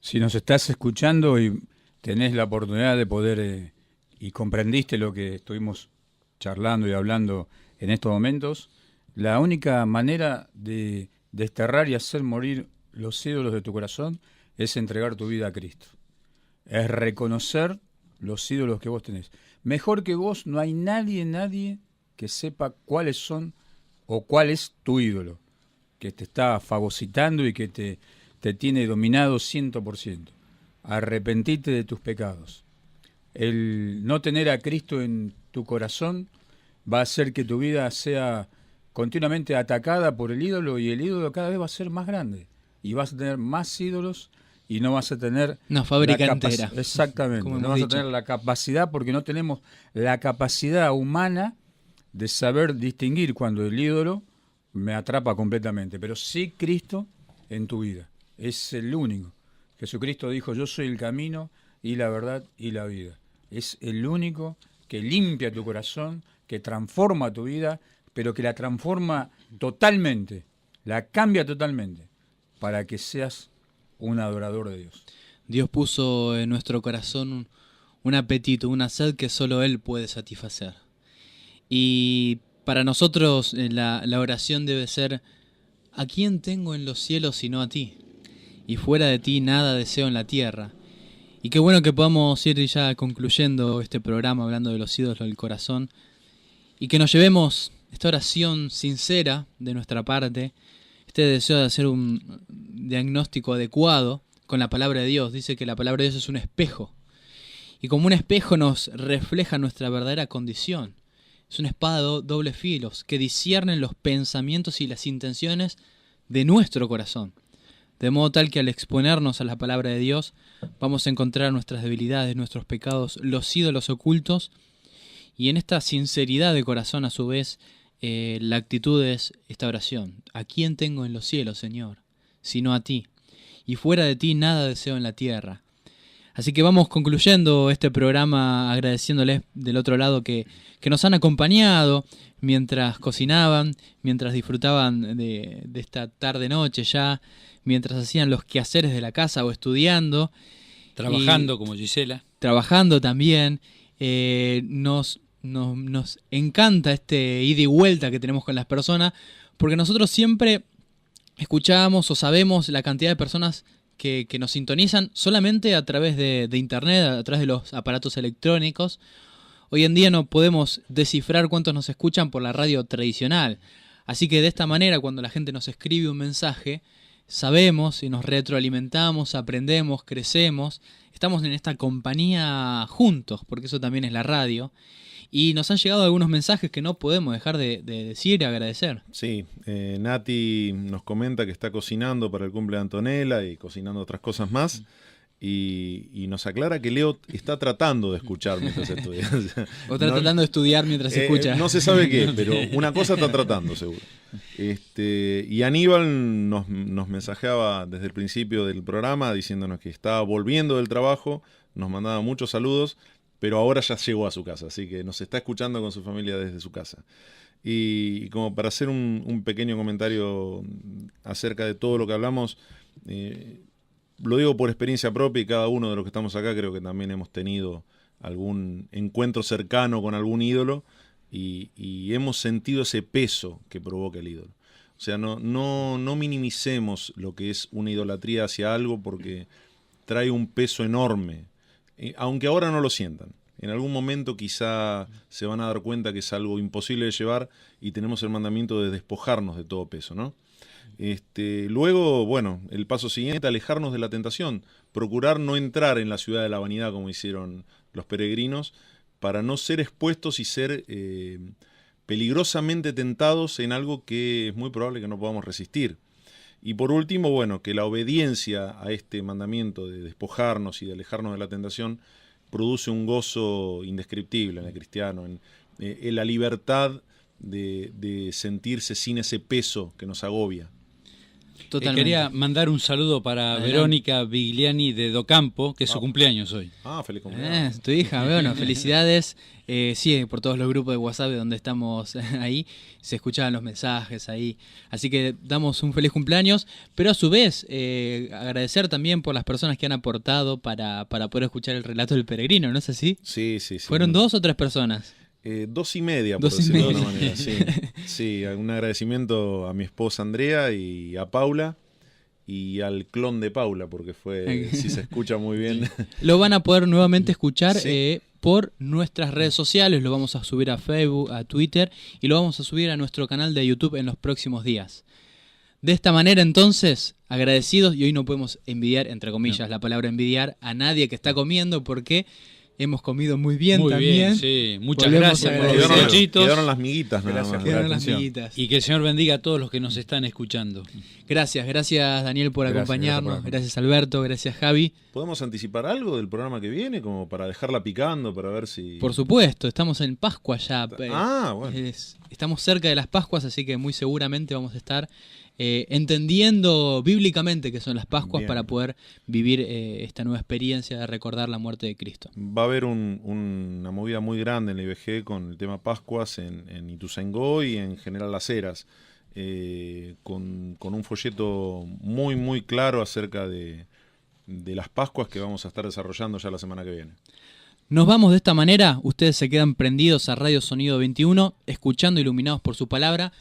Si nos estás escuchando y tenés la oportunidad de poder y comprendiste lo que estuvimos charlando y hablando en estos momentos, la única manera de desterrar y hacer morir los ídolos de tu corazón es entregar tu vida a Cristo. Es reconocer los ídolos que vos tenés. Mejor que vos no hay nadie que sepa cuáles son o cuál es tu ídolo, que te está fagocitando y que te tiene dominado 100%. Arrepentite de tus pecados. El no tener a Cristo en tu corazón va a hacer que tu vida sea continuamente atacada por el ídolo, y el ídolo cada vez va a ser más grande y vas a tener más ídolos y no vas a tener
una fábrica entera.
Exactamente, no vas a tener la capacidad, porque no tenemos la capacidad humana de saber distinguir cuando el ídolo me atrapa completamente, pero sí Cristo en tu vida, es el único. Jesucristo dijo: yo soy el camino y la verdad y la vida. Es el único que limpia tu corazón, que transforma tu vida, pero que la transforma totalmente, la cambia totalmente, para que seas un adorador de Dios.
Dios puso en nuestro corazón un apetito, una sed que solo Él puede satisfacer. Y para nosotros la oración debe ser: ¿a quién tengo en los cielos sino a ti? Y fuera de ti nada deseo en la tierra. Y qué bueno que podamos ir ya concluyendo este programa hablando de los ídolos del corazón, y que nos llevemos esta oración sincera de nuestra parte, este deseo de hacer un diagnóstico adecuado con la palabra de Dios. Dice que la palabra de Dios es un espejo. Y como un espejo nos refleja nuestra verdadera condición. Es una espada de doble filo que disciernen los pensamientos y las intenciones de nuestro corazón. De modo tal que al exponernos a la palabra de Dios vamos a encontrar nuestras debilidades, nuestros pecados, los ídolos ocultos. Y en esta sinceridad de corazón, a su vez, la actitud es esta oración. ¿A quién tengo en los cielos, Señor? Sino a ti. Y fuera de ti nada deseo en la tierra. Así que vamos concluyendo este programa agradeciéndoles del otro lado que nos han acompañado mientras cocinaban, mientras disfrutaban de esta tarde-noche ya, mientras hacían los quehaceres de la casa o estudiando.
Trabajando como Gisela.
Trabajando también. Nos encanta este ida y vuelta que tenemos con las personas, porque nosotros siempre escuchamos o sabemos la cantidad de personas que nos sintonizan solamente a través de internet, a través de los aparatos electrónicos. Hoy en día no podemos descifrar cuántos nos escuchan por la radio tradicional. Así que de esta manera, cuando la gente nos escribe un mensaje, sabemos y nos retroalimentamos, aprendemos, crecemos. Estamos en esta compañía juntos, porque eso también es la radio. Y nos han llegado algunos mensajes que no podemos dejar de decir y agradecer.
Sí, Nati nos comenta que está cocinando para el cumple de Antonella y cocinando otras cosas más. Y nos aclara que Leo está tratando de escuchar mientras estudia.
O está tratando de estudiar mientras escucha.
No se sabe qué, pero una cosa está tratando, seguro. Y Aníbal nos mensajeaba desde el principio del programa diciéndonos que estaba volviendo del trabajo, nos mandaba muchos saludos, pero ahora ya llegó a su casa, así que nos está escuchando con su familia desde su casa. Y como para hacer un pequeño comentario acerca de todo lo que hablamos, lo digo por experiencia propia, y cada uno de los que estamos acá creo que también hemos tenido algún encuentro cercano con algún ídolo y hemos sentido ese peso que provoca el ídolo. O sea, no minimicemos lo que es una idolatría hacia algo porque trae un peso enorme, aunque ahora no lo sientan. En algún momento quizá se van a dar cuenta que es algo imposible de llevar y tenemos el mandamiento de despojarnos de todo peso, ¿no? Luego, bueno, el paso siguiente, alejarnos de la tentación, procurar no entrar en la ciudad de la vanidad como hicieron los peregrinos, para no ser expuestos y ser peligrosamente tentados en algo que es muy probable que no podamos resistir. Y por último, bueno, que la obediencia a este mandamiento de despojarnos y de alejarnos de la tentación produce un gozo indescriptible en el cristiano, en la libertad de sentirse sin ese peso que nos agobia.
Totalmente. Quería mandar un saludo para Verónica Vigliani de Docampo, que es su cumpleaños hoy.
Feliz cumpleaños.
Tu hija, bueno, felicidades. Sí, por todos los grupos de WhatsApp donde estamos ahí, se escuchaban los mensajes ahí. Así que damos un feliz cumpleaños, pero a su vez agradecer también por las personas que han aportado para poder escuchar el relato del peregrino, ¿no es así?
Sí.
¿Fueron 2 o 3 personas?
2,5, por decirlo de una manera. Sí, un agradecimiento a mi esposa Andrea y a Paula y al clon de Paula, porque si se escucha muy bien.
Lo van a poder nuevamente escuchar por nuestras redes sociales, lo vamos a subir a Facebook, a Twitter y lo vamos a subir a nuestro canal de YouTube en los próximos días. De esta manera entonces, agradecidos, y hoy no podemos envidiar, entre comillas, la palabra envidiar a nadie que está comiendo porque hemos comido muy bien también.
Sí. Muchas gracias por los bizcochitos.
Quedaron las miguitas.
Quedaron las miguitas.
Y que el Señor bendiga a todos los que nos están escuchando.
Gracias Daniel por acompañarnos. Gracias Alberto, gracias Javi.
¿Podemos anticipar algo del programa que viene? Como para dejarla picando, para ver si...
Por supuesto, estamos en Pascua ya.
Bueno.
Estamos cerca de las Pascuas, así que muy seguramente vamos a estar entendiendo bíblicamente qué son las Pascuas para poder vivir esta nueva experiencia de recordar la muerte de Cristo.
Va a haber una movida muy grande en la IBG con el tema Pascuas en Ituzaingó y en General Las Heras, con un folleto muy muy claro acerca de las Pascuas que vamos a estar desarrollando ya la semana que viene.
Nos vamos de esta manera, ustedes se quedan prendidos a Radio Sonido 21, escuchando Iluminados por su palabra.